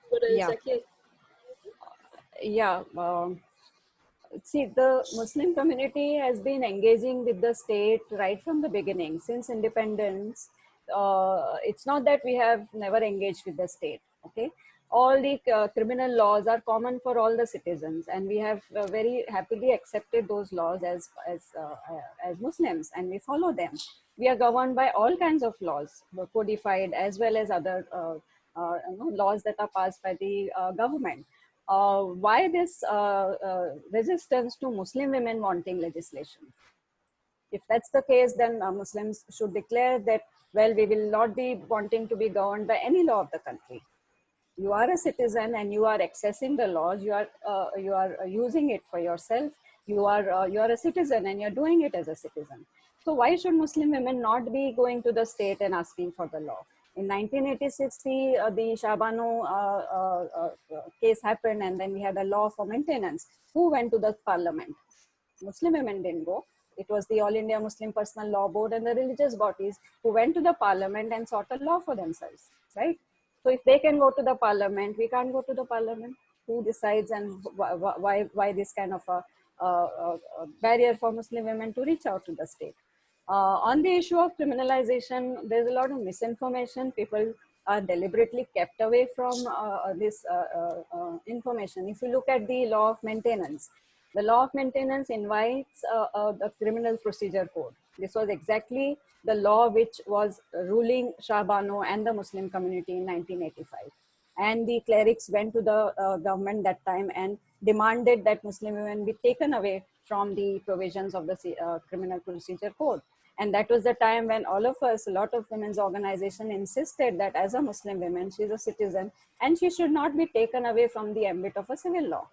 What is Yeah. Yeah. See, the Muslim community has been engaging with the state right from the beginning, since independence. It's not that we have never engaged with the state, okay? All the criminal laws are common for all the citizens, and we have very happily accepted those laws as Muslims, and we follow them. We are governed by all kinds of laws, codified as well as other laws that are passed by the government. Why this resistance to Muslim women wanting legislation? If that's the case, then Muslims should declare that, well, we will not be wanting to be governed by any law of the country. You are a citizen and you are accessing the laws. You are using it for yourself. You are a citizen and you're doing it as a citizen. So why should Muslim women not be going to the state and asking for the law? In 1986, the Shabano case happened, and then we had a law for maintenance. Who went to the parliament? Muslim women didn't go. It was the All India Muslim Personal Law Board and the religious bodies who went to the parliament and sought a law for themselves, right? So if they can go to the parliament, we can't go to the parliament. Who decides, and why this kind of a barrier for Muslim women to reach out to the state? On the issue of criminalization, there's a lot of misinformation. People are deliberately kept away from this information. If you look at the law of maintenance, the law of maintenance invites the criminal procedure code. This was exactly the law which was ruling Shah Bano and the Muslim community in 1985. And the clerics went to the government that time and demanded that Muslim women be taken away from the provisions of the criminal procedure code. And that was the time when all of us, a lot of women's organization insisted that as a Muslim woman, she's a citizen and she should not be taken away from the ambit of a civil law.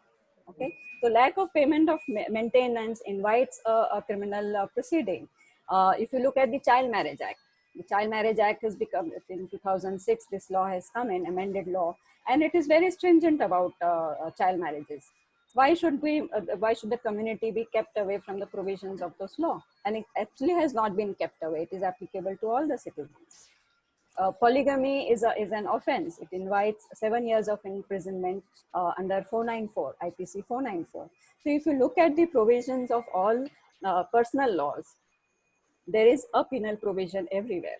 Okay, so lack of payment of maintenance invites a criminal proceeding. If you look at the Child Marriage Act, the Child Marriage Act has become, in 2006, this law has come in, amended law, and it is very stringent about child marriages. Why should the community be kept away from the provisions of those law? And it actually has not been kept away. It is applicable to all the citizens. Polygamy is an offense. It invites 7 years of imprisonment under 494, IPC 494. So if you look at the provisions of all personal laws, there is a penal provision everywhere.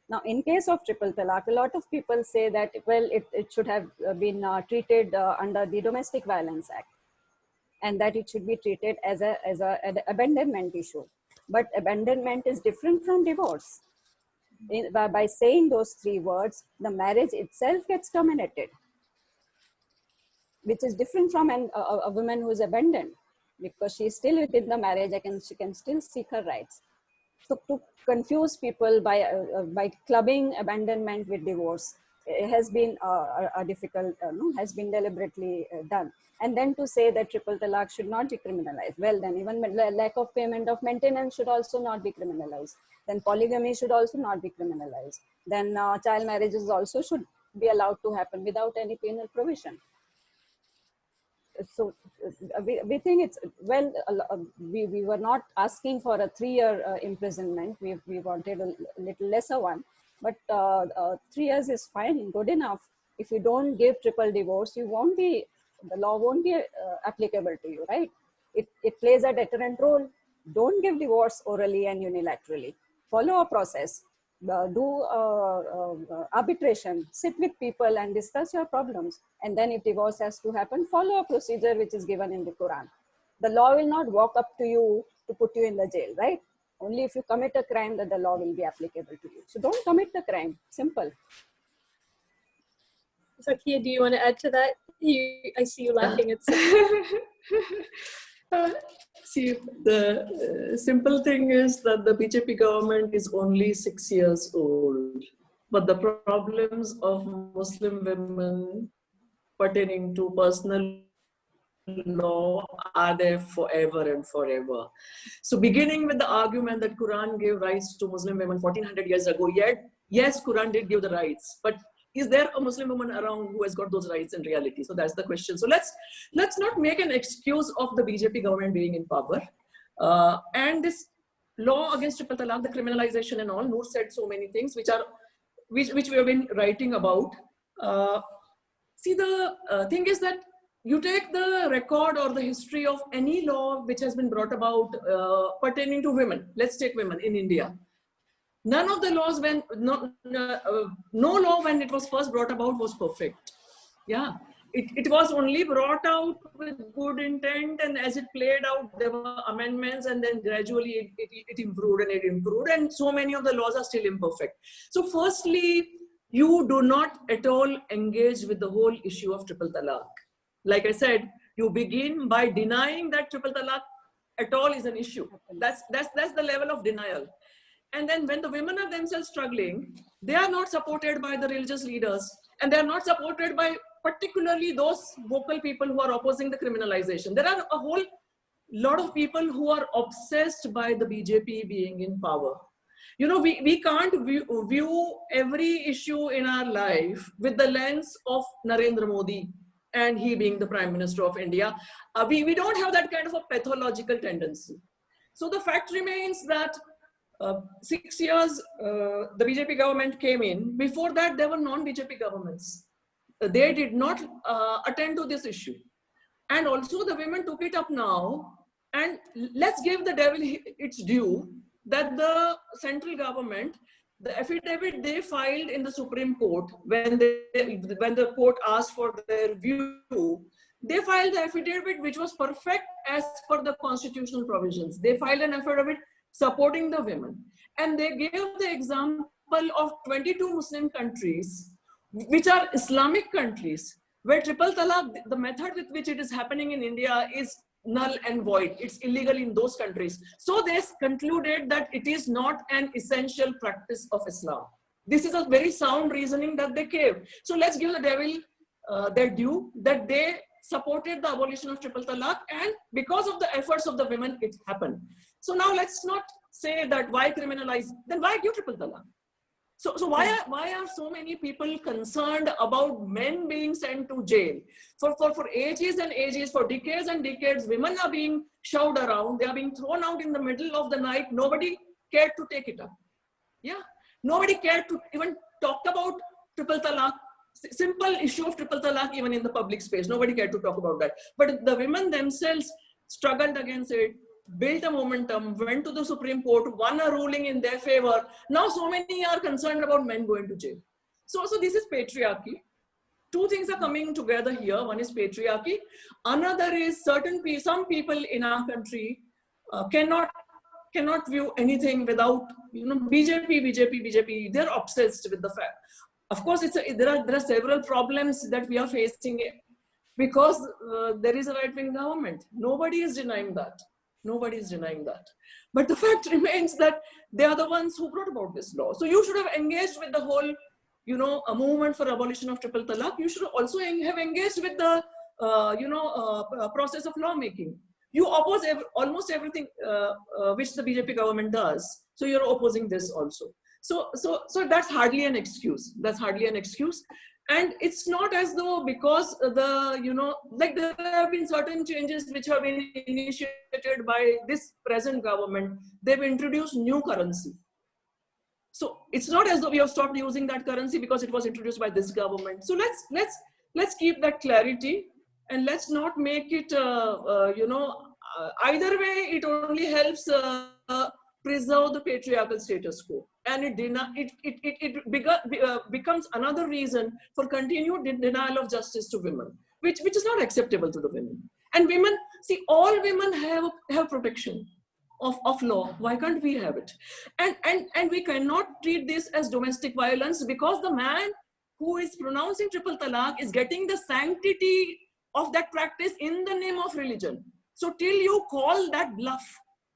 Now, in case of triple talaq, a lot of people say that, well, it should have been treated under the Domestic Violence Act, and that it should be treated as an abandonment issue. But abandonment is different from divorce. By saying those three words, the marriage itself gets terminated, which is different from a woman who is abandoned. because she's still within the marriage, she can still seek her rights. So to confuse people by clubbing abandonment with divorce has been a difficult, has been deliberately done. And then to say that triple talaq should not be criminalized. Well, then even lack of payment of maintenance should also not be criminalized. Then polygamy should also not be criminalized. Then child marriages also should be allowed to happen without any penal provision. So we think it's, well, we were not asking for a 3-year imprisonment. We wanted a little lesser one, but 3 years is fine, good enough. If you don't give triple divorce, you won't be, the law won't be applicable to you, right? It plays a deterrent role. Don't give divorce orally and unilaterally. Follow a process. Do arbitration, sit with people and discuss your problems. And then if divorce has to happen, follow a procedure which is given in the Quran. The law will not walk up to you to put you in the jail, right? Only if you commit a crime that the law will be applicable to you. So don't commit the crime, simple. Zakia, do you want to add to that? I see you laughing at See, the simple thing is that the BJP government is only 6 years old, but the problems of Muslim women pertaining to personal law are there forever and forever. So beginning with the argument that Quran gave rights to Muslim women 1400 years ago, yet, yes, Quran did give the rights, but is there a Muslim woman around who has got those rights in reality? So that's the question. So let's not make an excuse of the BJP government being in power. And this law against triple talaq, the criminalization and all, Noor said so many things which we have been writing about. See, the thing is that you take the record or the history of any law which has been brought about pertaining to women. Let's take women in India. None of the laws, no law when it was first brought about was perfect. Yeah, it was only brought out with good intent, and as it played out, there were amendments, and then gradually it improved and it improved, and so many of the laws are still imperfect. So firstly, you do not at all engage with the whole issue of triple talaq. Like I said, you begin by denying that triple talaq at all is an issue. That's the level of denial. And then when the women are themselves struggling, they are not supported by the religious leaders, and they are not supported by particularly those vocal people who are opposing the criminalization. There are a whole lot of people who are obsessed by the BJP being in power. You know, we can't view every issue in our life with the lens of Narendra Modi and he being the Prime Minister of India. We don't have that kind of a pathological tendency. So the fact remains that 6 years, the BJP government came in. Before that, there were non-BJP governments. They did not attend to this issue. And also the women took it up now. And let's give the devil its due that the central government, the affidavit they filed in the Supreme Court, when the court asked for their view, they filed the affidavit which was perfect as per the constitutional provisions. They filed an affidavit supporting the women. And they gave the example of 22 Muslim countries, which are Islamic countries, where triple talaq, the method with which it is happening in India is null and void. It's illegal in those countries. So they concluded that it is not an essential practice of Islam. This is a very sound reasoning that they gave. So let's give the devil their due, that they supported the abolition of triple talaq, and because of the efforts of the women, it happened. So now let's not say that why criminalize, then why give triple talaq? So why are so many people concerned about men being sent to jail? For ages and ages, for decades and decades, women are being shoved around. They are being thrown out in the middle of the night. Nobody cared to take it up. Yeah, nobody cared to even talk about triple talaq. Simple issue of triple talaq even in the public space. Nobody cared to talk about that. But the women themselves struggled against it, built a momentum, went to the Supreme Court, won a ruling in their favor. Now so many are concerned about men going to jail. So this is patriarchy. Two things are coming together here. One is patriarchy. Another is some people in our country cannot view anything without, BJP. They're obsessed with the fact. Of course, there are several problems that we are facing because there is a right-wing government. Nobody is denying that. Nobody is denying that. But the fact remains that they are the ones who brought about this law. So you should have engaged with the whole, a movement for abolition of triple talaq. You should also have engaged with the, process of lawmaking. You oppose almost everything which the BJP government does. So you're opposing this also. So that's hardly an excuse. That's hardly an excuse. And it's not as though because there have been certain changes which have been initiated by this present government. They've introduced new currency. So it's not as though we have stopped using that currency because it was introduced by this government. So let's keep that clarity, and let's not make it, either way, it only helps preserve the patriarchal status quo. And it becomes another reason for continued denial of justice to women, which is not acceptable to the women. And women, see, all women have protection of law. Why can't we have it? And we cannot treat this as domestic violence, because the man who is pronouncing triple talaq is getting the sanctity of that practice in the name of religion. So till you call that bluff,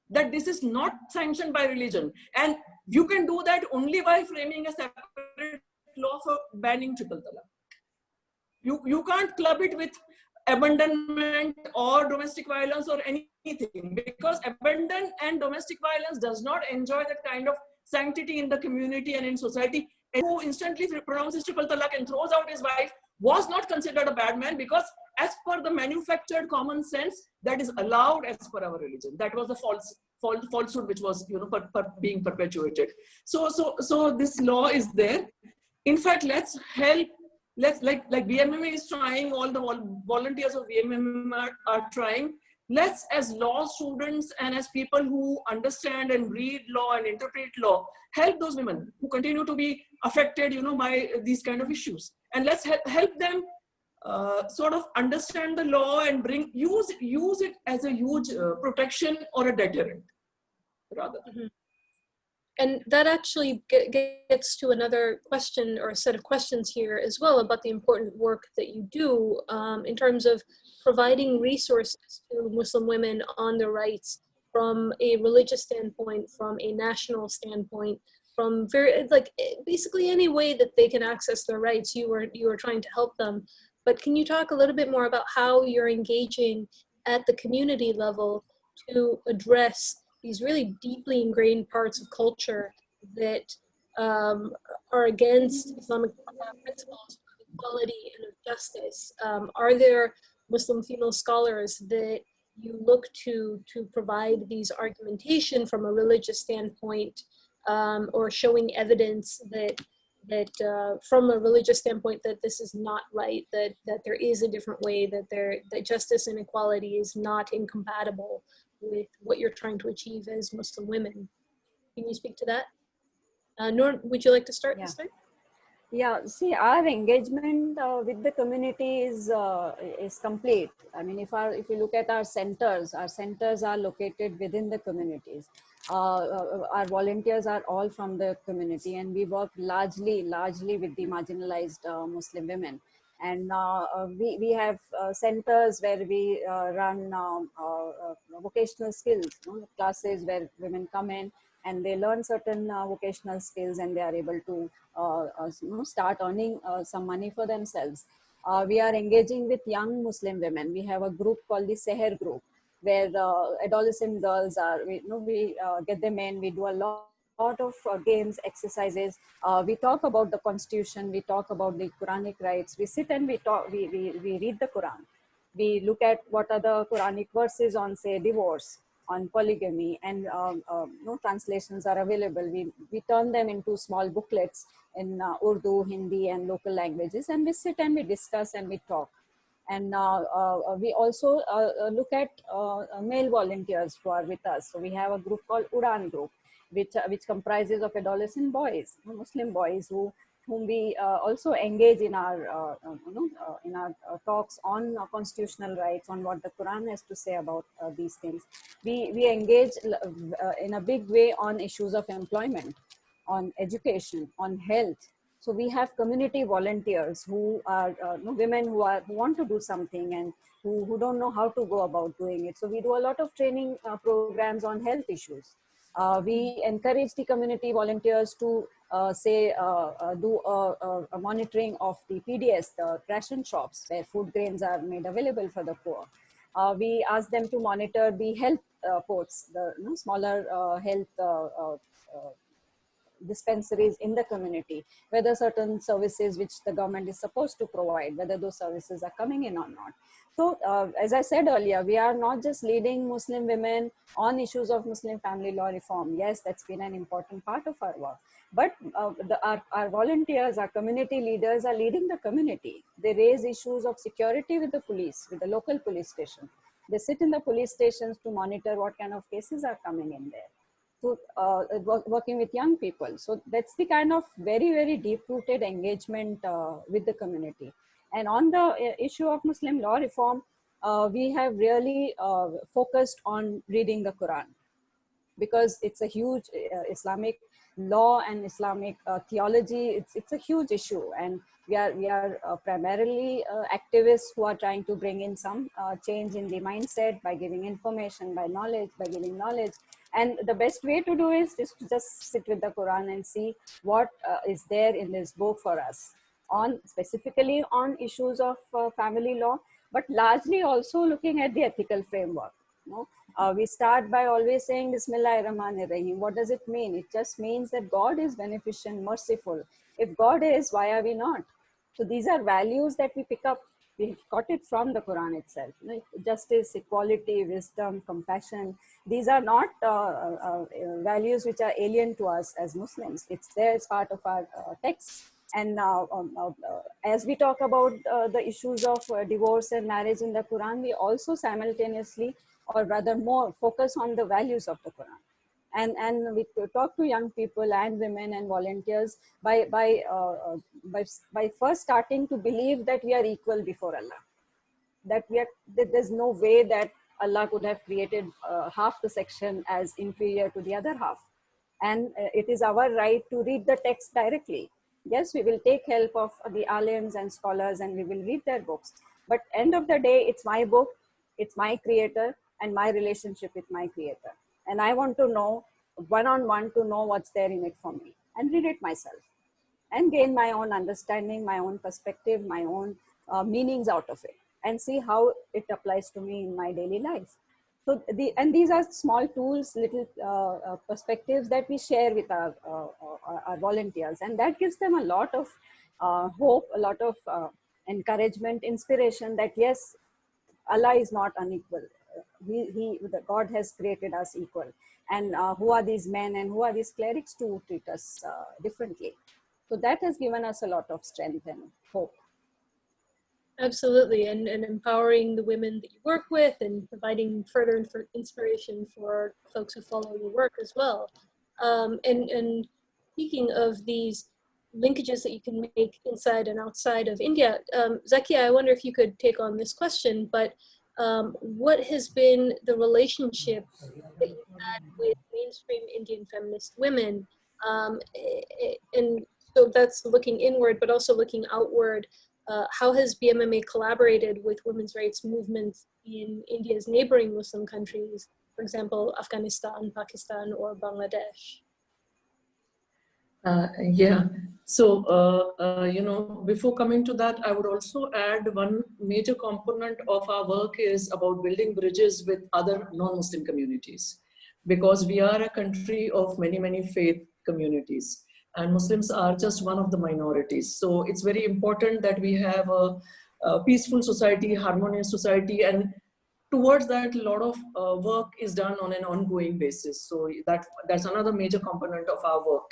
that this is not sanctioned by religion, and you can do that only by framing a separate law for banning triple talaq. You can't club it with abandonment or domestic violence or anything, because abandon and domestic violence does not enjoy that kind of sanctity in the community and in society. And who instantly pronounces triple talaq and throws out his wife was not considered a bad man, because as per the manufactured common sense, that is allowed as per our religion. That was the falsehood which was being perpetuated. So this law is there. In fact, let's help. Like Bmma is trying, all the volunteers of Bmma are trying. Let's, as law students and as people who understand and read law and interpret law, help those women who continue to be affected, by these kind of issues. And let's help them sort of understand the law and use it as a huge protection or a deterrent, rather. Mm-hmm. And that actually gets to another question, or a set of questions here as well, about the important work that you do in terms of providing resources to Muslim women on their rights from a religious standpoint, from a national standpoint, from basically any way that they can access their rights. You are trying to help them. But can you talk a little bit more about how you're engaging at the community level to address these really deeply ingrained parts of culture that are against Islamic principles of equality and of justice? Are there Muslim female scholars that you look to provide these argumentation from a religious standpoint, or showing evidence that from a religious standpoint that this is not right, that there is a different way, that justice and equality is not incompatible with what you're trying to achieve as Muslim women? Can you speak to that? Noor, would you like to start this time? Yeah, see, our engagement with the community is complete. I mean, if you look at our centers are located within the communities. Our volunteers are all from the community, and we work largely with the marginalized Muslim women. And we have centers where we run vocational skills, classes where women come in and they learn certain vocational skills, and they are able to start earning some money for themselves. We are engaging with young Muslim women. We have a group called the Seher group, where adolescent girls are, we get them in, we do a lot of games, exercises. We talk about the constitution, we talk about the Quranic rights, we sit and we read the Quran. We look at what are the Quranic verses on, say, divorce, on polygamy, and translations are available. We turn them into small booklets in Urdu, Hindi, and local languages, and we sit and we discuss and we talk. And we also look at male volunteers who are with us. So we have a group called Udan Group, which comprises of adolescent boys, Muslim boys, whom we also engage in our talks on constitutional rights, on what the Quran has to say about these things. We engage in a big way on issues of employment, on education, on health. So we have community volunteers who are women who want to do something and who don't know how to go about doing it. So we do a lot of training programs on health issues. We encourage the community volunteers to do a monitoring of the PDS, the ration shops where food grains are made available for the poor. We ask them to monitor the health ports, the smaller health dispensaries in the community, whether certain services which the government is supposed to provide, whether those services are coming in or not. So as I said earlier, we are not just leading Muslim women on issues of Muslim family law reform. Yes, that's been an important part of our work. But our volunteers, our community leaders are leading the community. They raise issues of security with the police, with the local police station. They sit in the police stations to monitor what kind of cases are coming in there. So working with young people. So that's the kind of very, very deep-rooted engagement with the community. And on the issue of Muslim law reform, we have really focused on reading the Quran, because it's a huge Islamic law and Islamic theology. It's a huge issue, and we are primarily activists who are trying to bring in some change in the mindset by giving information, by giving knowledge. And the best way to do is to just sit with the Quran and see what is there in this book for us, specifically on issues of family law, but largely also looking at the ethical framework. We start by always saying Bismillahirrahmanirrahim. What does it mean? It just means that God is beneficent, merciful. If God is, why are we not? So these are values that we pick up. We've got it from the Quran itself. Justice, equality, wisdom, compassion. These are not values which are alien to us as Muslims. It's there as part of our text. And as we talk about the issues of divorce and marriage in the Quran, we also simultaneously, or rather more, focus on the values of the Quran. And we talk to young people and women and volunteers by first starting to believe that we are equal before Allah. That there's no way that Allah could have created half the section as inferior to the other half. And it is our right to read the text directly. Yes, we will take help of the alims and scholars and we will read their books. But end of the day, it's my book, it's my creator and my relationship with my creator. And I want to know one-on-one to know what's there in it for me and read it myself and gain my own understanding, my own perspective, my own meanings out of it and see how it applies to me in my daily life. So these are small tools, little perspectives that we share with our volunteers, and that gives them a lot of hope, a lot of encouragement, inspiration that yes, Allah is not unequal. God has created us equal. And who are these men and who are these clerics to treat us differently? So that has given us a lot of strength and hope. Absolutely, and empowering the women that you work with and providing further inspiration for folks who follow your work as well. And speaking of these linkages that you can make inside and outside of India, Zakia, I wonder if you could take on this question, but what has been the relationship that you've had with mainstream Indian feminist women? And so that's looking inward, but also looking outward. How has BMMA collaborated with women's rights movements in India's neighboring Muslim countries, for example, Afghanistan, Pakistan, or Bangladesh? Yeah, so, before coming to that, I would also add one major component of our work is about building bridges with other non-Muslim communities, because we are a country of many, many faith communities. And Muslims are just one of the minorities. So it's very important that we have a peaceful society, harmonious society, and towards that, a lot of work is done on an ongoing basis. So that's another major component of our work.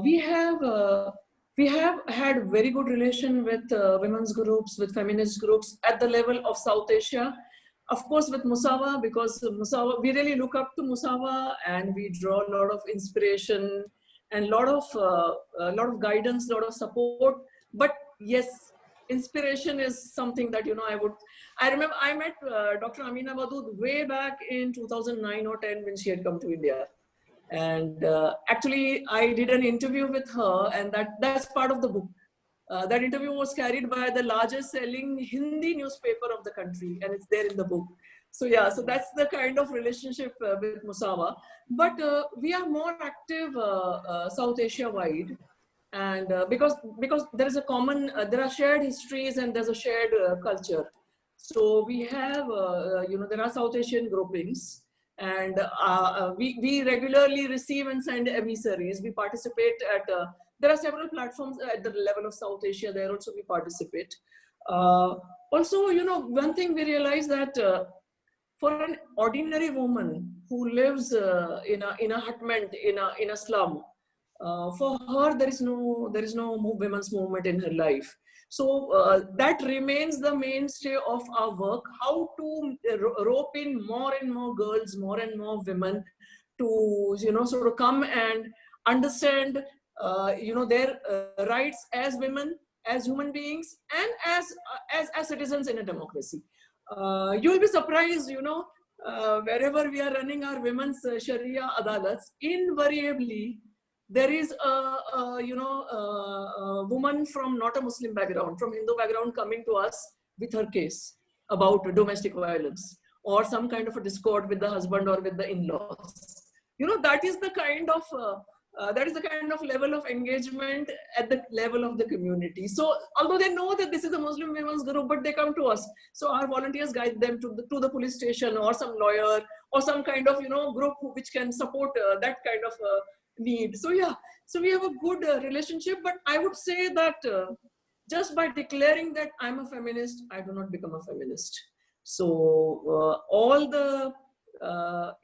We have had very good relation with women's groups, with feminist groups at the level of South Asia. Of course, with Musawah, because Musawah, we really look up to Musawah and we draw a lot of inspiration and a lot of guidance, a lot of support. But yes, inspiration is something that, I remember I met Dr. Amina Wadud way back in 2009 or 10 when she had come to India. And actually, I did an interview with her, and that's part of the book. That interview was carried by the largest selling Hindi newspaper of the country, and it's there in the book. So yeah, so that's the kind of relationship with Musawah. But we are more active South Asia wide, and because there is a common, there are shared histories and there's a shared culture. So we have, there are South Asian groupings, and we regularly receive and send emissaries. We participate at, there are several platforms at the level of South Asia, there also we participate. Also, one thing we realize that for an ordinary woman who lives in a hutment, in a slum, for her there is no women's movement in her life. So that remains the mainstay of our work, how to rope in more and more girls, more and more women to sort of come and understand their rights as women, as human beings, and as citizens in a democracy. You will be surprised, wherever we are running our women's Sharia adalats, invariably there is a woman from not a Muslim background, from Hindu background, coming to us with her case about domestic violence or some kind of a discord with the husband or with the in-laws. That is the kind of level of engagement at the level of the community. So although they know that this is a Muslim women's group, but they come to us. So our volunteers guide them to the police station, or some lawyer, or some kind of group which can support that kind of need. So yeah, so we have a good relationship. But I would say that just by declaring that I'm a feminist, I do not become a feminist. So all the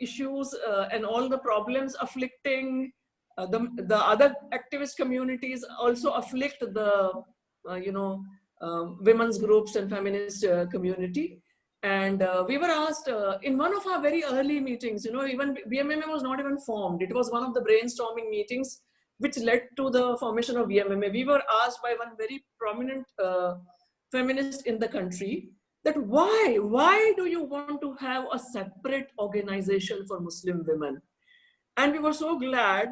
issues and all the problems afflicting the other activist communities also afflict the women's groups and feminist community. And we were asked in one of our very early meetings, even Bmma was not even formed. It was one of the brainstorming meetings which led to the formation of Bmma. We were asked by one very prominent feminist in the country that why do you want to have a separate organization for Muslim women? And we were so glad.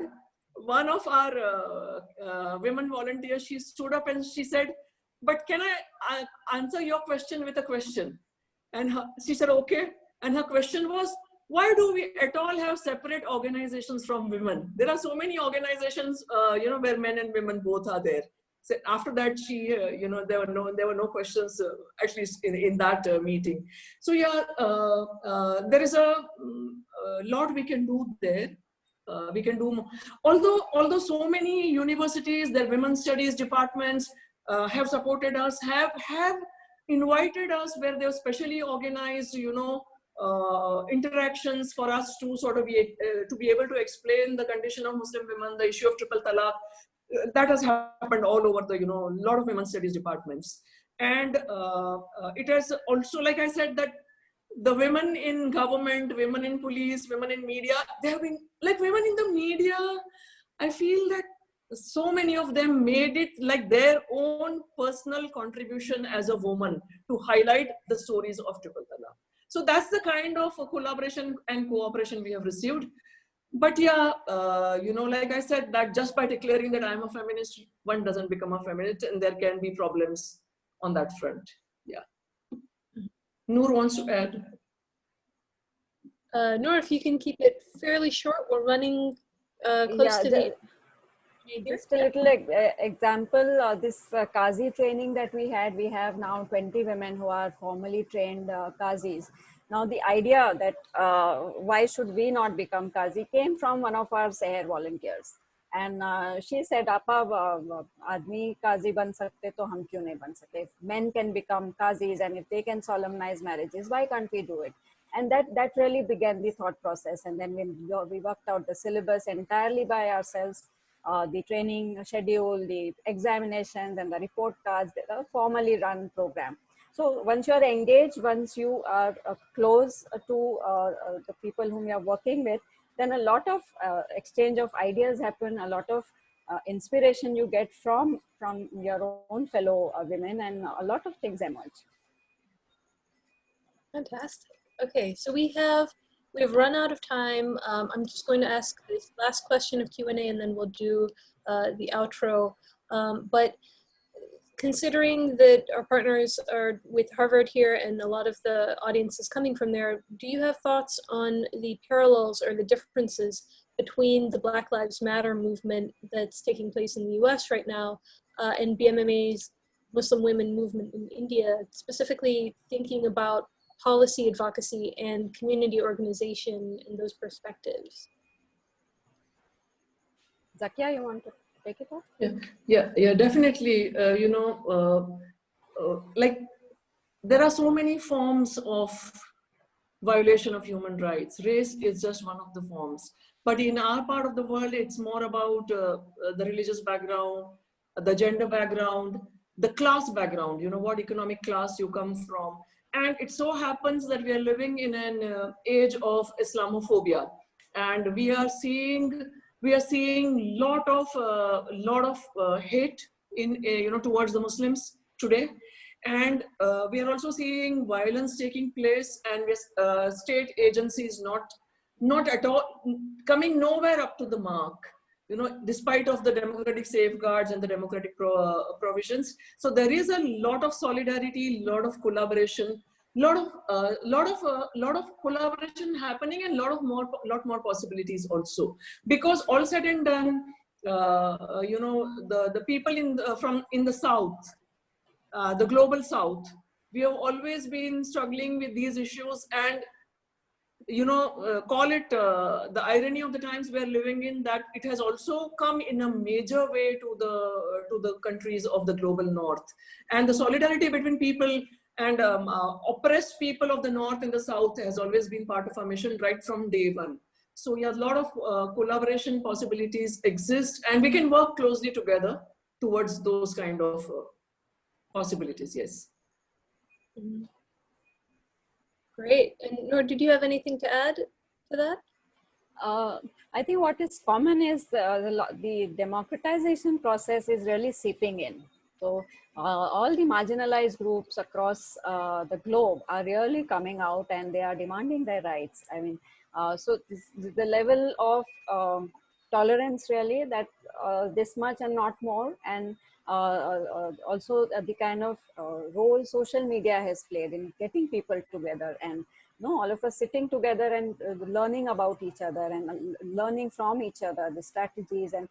One of our women volunteers, she stood up and she said, but can I answer your question with a question? And she said, okay. And her question was, why do we at all have separate organizations from women? There are so many organizations, where men and women both are there. So after that, she, there were no questions, at least in that meeting. So yeah, there is a lot we can do there. We can do more. Although so many universities, their women's studies departments have supported us, have invited us, where they've specially organized, interactions for us to sort of be able to explain the condition of Muslim women, the issue of triple talaq. That has happened all over the, a lot of women's studies departments. And it has also, like I said, that the women in government, women in police, women in media, they have been, like women in the media, I feel that so many of them made it like their own personal contribution as a woman to highlight the stories of triple talaq. So that's the kind of collaboration and cooperation we have received. But yeah, like I said, that just by declaring that I'm a feminist, one doesn't become a feminist, and there can be problems on that front. Yeah. Noor wants to add. Noor, if you can keep it fairly short, we're running close to the... Just a little example, this Qazi training that we have now 20 women who are formally trained Qazis. Now the idea that why should we not become Qazi came from one of our Seher volunteers. And she said, Appa, aadmi Qazi ban sakte, to hum kyun nahi ban sakte? If men can become Qazis and if they can solemnize marriages, why can't we do it? And that really began the thought process. And then we worked out the syllabus entirely by ourselves. The training schedule, the examinations, and the report cards, the formally run program. So once you're engaged, once you are close to the people whom you're working with, then a lot of exchange of ideas happen, a lot of inspiration you get from your own fellow women, and a lot of things emerge. Fantastic. Okay, so we have we've run out of time. I'm just going to ask this last question of Q&A and then we'll do the outro. But considering that our partners are with Harvard here and a lot of the audience is coming from there, do you have thoughts on the parallels or the differences between the Black Lives Matter movement that's taking place in the US right now and BMMA's Muslim women movement in India, specifically thinking about policy advocacy and community organization in those perspectives? Zakia, you want to take it off? Yeah, definitely. Like there are so many forms of violation of human rights. Race is just one of the forms. But in our part of the world, it's more about the religious background, the gender background, the class background, what economic class you come from. And it so happens that we are living in an age of Islamophobia. And we are seeing lot of hate towards the Muslims today. And we are also seeing violence taking place, and state agencies not at all coming nowhere up to the mark, despite of the democratic safeguards and the democratic provisions. So there is a lot of solidarity, lot of collaboration, lot of collaboration happening, and lot more possibilities also. Because all said and done, the people in the South, the global South, we have always been struggling with these issues, and call it the irony of the times we are living in, that it has also come in a major way to the countries of the global North. And the solidarity between people and oppressed people of the North and the South has always been part of our mission right from day one. So yeah, a lot of collaboration possibilities exist, and we can work closely together towards those kind of possibilities. Yes. Mm-hmm. Great. And Noor, did you have anything to add to that? I think what is common is the democratization process is really seeping in. So all the marginalized groups across the globe are really coming out, and they are demanding their rights. I mean, so the level of tolerance really, that this much and not more, and also the kind of role social media has played in getting people together, and all of us sitting together and learning about each other, and learning from each other the strategies, and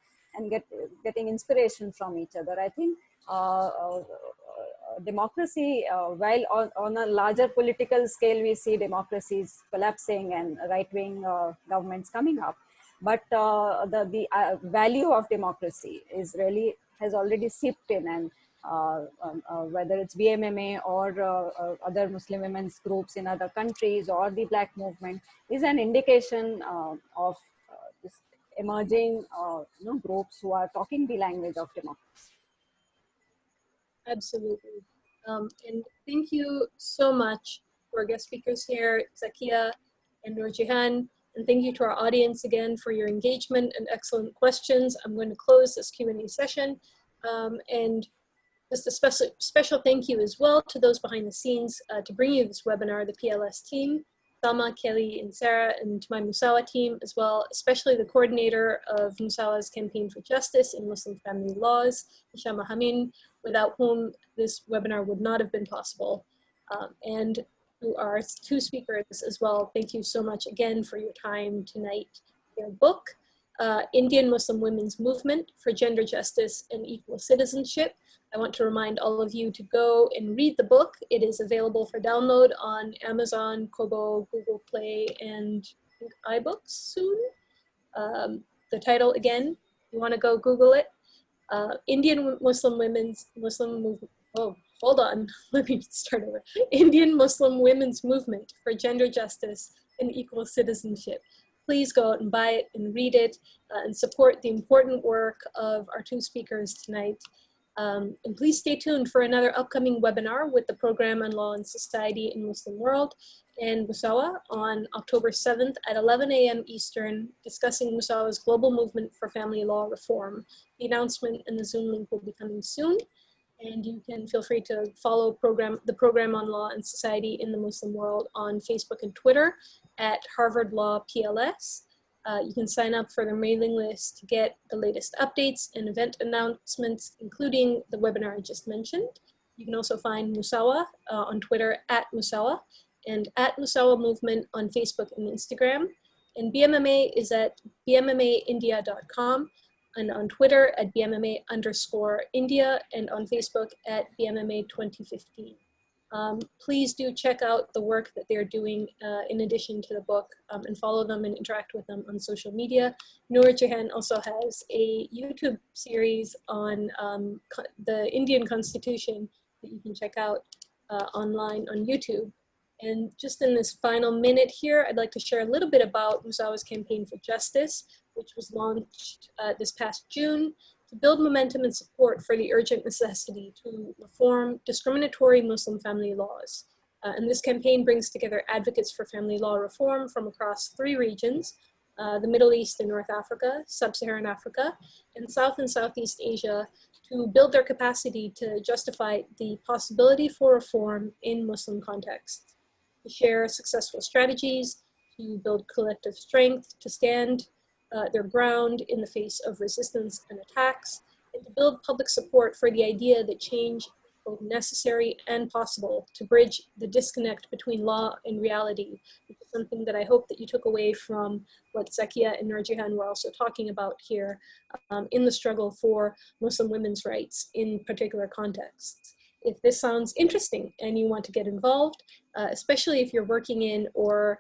getting inspiration from each other. I think democracy, while on a larger political scale we see democracies collapsing and right-wing governments coming up, but the value of democracy has already seeped in, and whether it's BMMA or other Muslim women's groups in other countries, or the Black movement, is an indication of this emerging groups who are talking the language of democracy. Absolutely. And thank you so much to our guest speakers here, Zakia and Noorjehan. And thank you to our audience again for your engagement and excellent questions. I'm going to close this Q&A session. And just a special thank you as well to those behind the scenes to bring you this webinar, the PLS team, Salma, Kelly, and Sarah, and to my Musawah team as well, especially the coordinator of Musawah's Campaign for Justice in Muslim Family Laws, Hisham Hamin, without whom this webinar would not have been possible. And to our two speakers as well, thank you so much again for your time tonight. Their book, Indian Muslim Women's Movement for Gender Justice and Equal Citizenship. I want to remind all of you to go and read the book. It is available for download on Amazon, Kobo, Google Play, and I think iBooks soon. The title again, you want to go Google it. Indian Muslim Women's Movement. Oh, hold on. Let me start over. Indian Muslim Women's Movement for Gender Justice and Equal Citizenship. Please go out and buy it and read it and support the important work of our two speakers tonight. And please stay tuned for another upcoming webinar with the Program on Law and Society in Muslim World in Musawah on October 7th at 11 a.m. Eastern, discussing Musawah's global movement for family law reform. The announcement and the Zoom link will be coming soon. And you can feel free to follow the Program on Law and Society in the Muslim World on Facebook and Twitter. at Harvard Law PLS. You can sign up for their mailing list to get the latest updates and event announcements, including the webinar I just mentioned. You can also find Musawah on Twitter at Musawah and at Musawah Movement on Facebook and Instagram. And BMMA is at bmmaindia.com and on Twitter at bmma_India and on Facebook at bmma 2015. Please do check out the work that they're doing in addition to the book and follow them and interact with them on social media. Noorjehan also has a YouTube series on the Indian Constitution that you can check out online on YouTube. And just in this final minute here, I'd like to share a little bit about Musawah's Campaign for Justice, which was launched this past June to build momentum and support for the urgent necessity to reform discriminatory Muslim family laws. And this campaign brings together advocates for family law reform from across 3 regions, the Middle East and North Africa, Sub-Saharan Africa, and South and Southeast Asia, to build their capacity to justify the possibility for reform in Muslim contexts, to share successful strategies, to build collective strength, to stand their ground in the face of resistance and attacks, and to build public support for the idea that change is both necessary and possible to bridge the disconnect between law and reality, which is something that I hope that you took away from what Zakia and Noorjehan were also talking about here in the struggle for Muslim women's rights in particular contexts. If this sounds interesting and you want to get involved, especially if you're working in or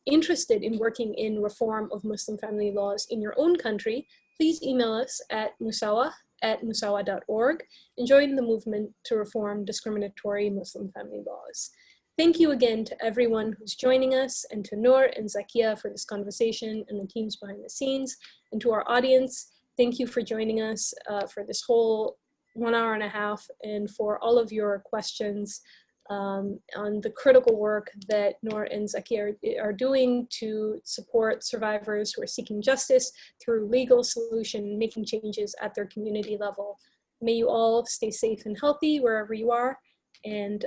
interested in working in reform of Muslim family laws in your own country, please email us at musawah@musawah.org and join the movement to reform discriminatory Muslim family laws. Thank you again to everyone who's joining us, and to Noor and Zakia for this conversation and the teams behind the scenes, and to our audience, thank you for joining us for this whole 1.5 hours and for all of your questions on the critical work that Noor and Zakia are doing to support survivors who are seeking justice through legal solution, making changes at their community level. May you all stay safe and healthy wherever you are, and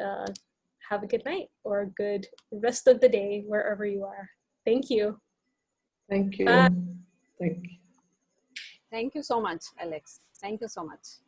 have a good night or a good rest of the day wherever you are. Thank you. Thank you. Bye. Thank you. Thank you so much, Alex. Thank you so much.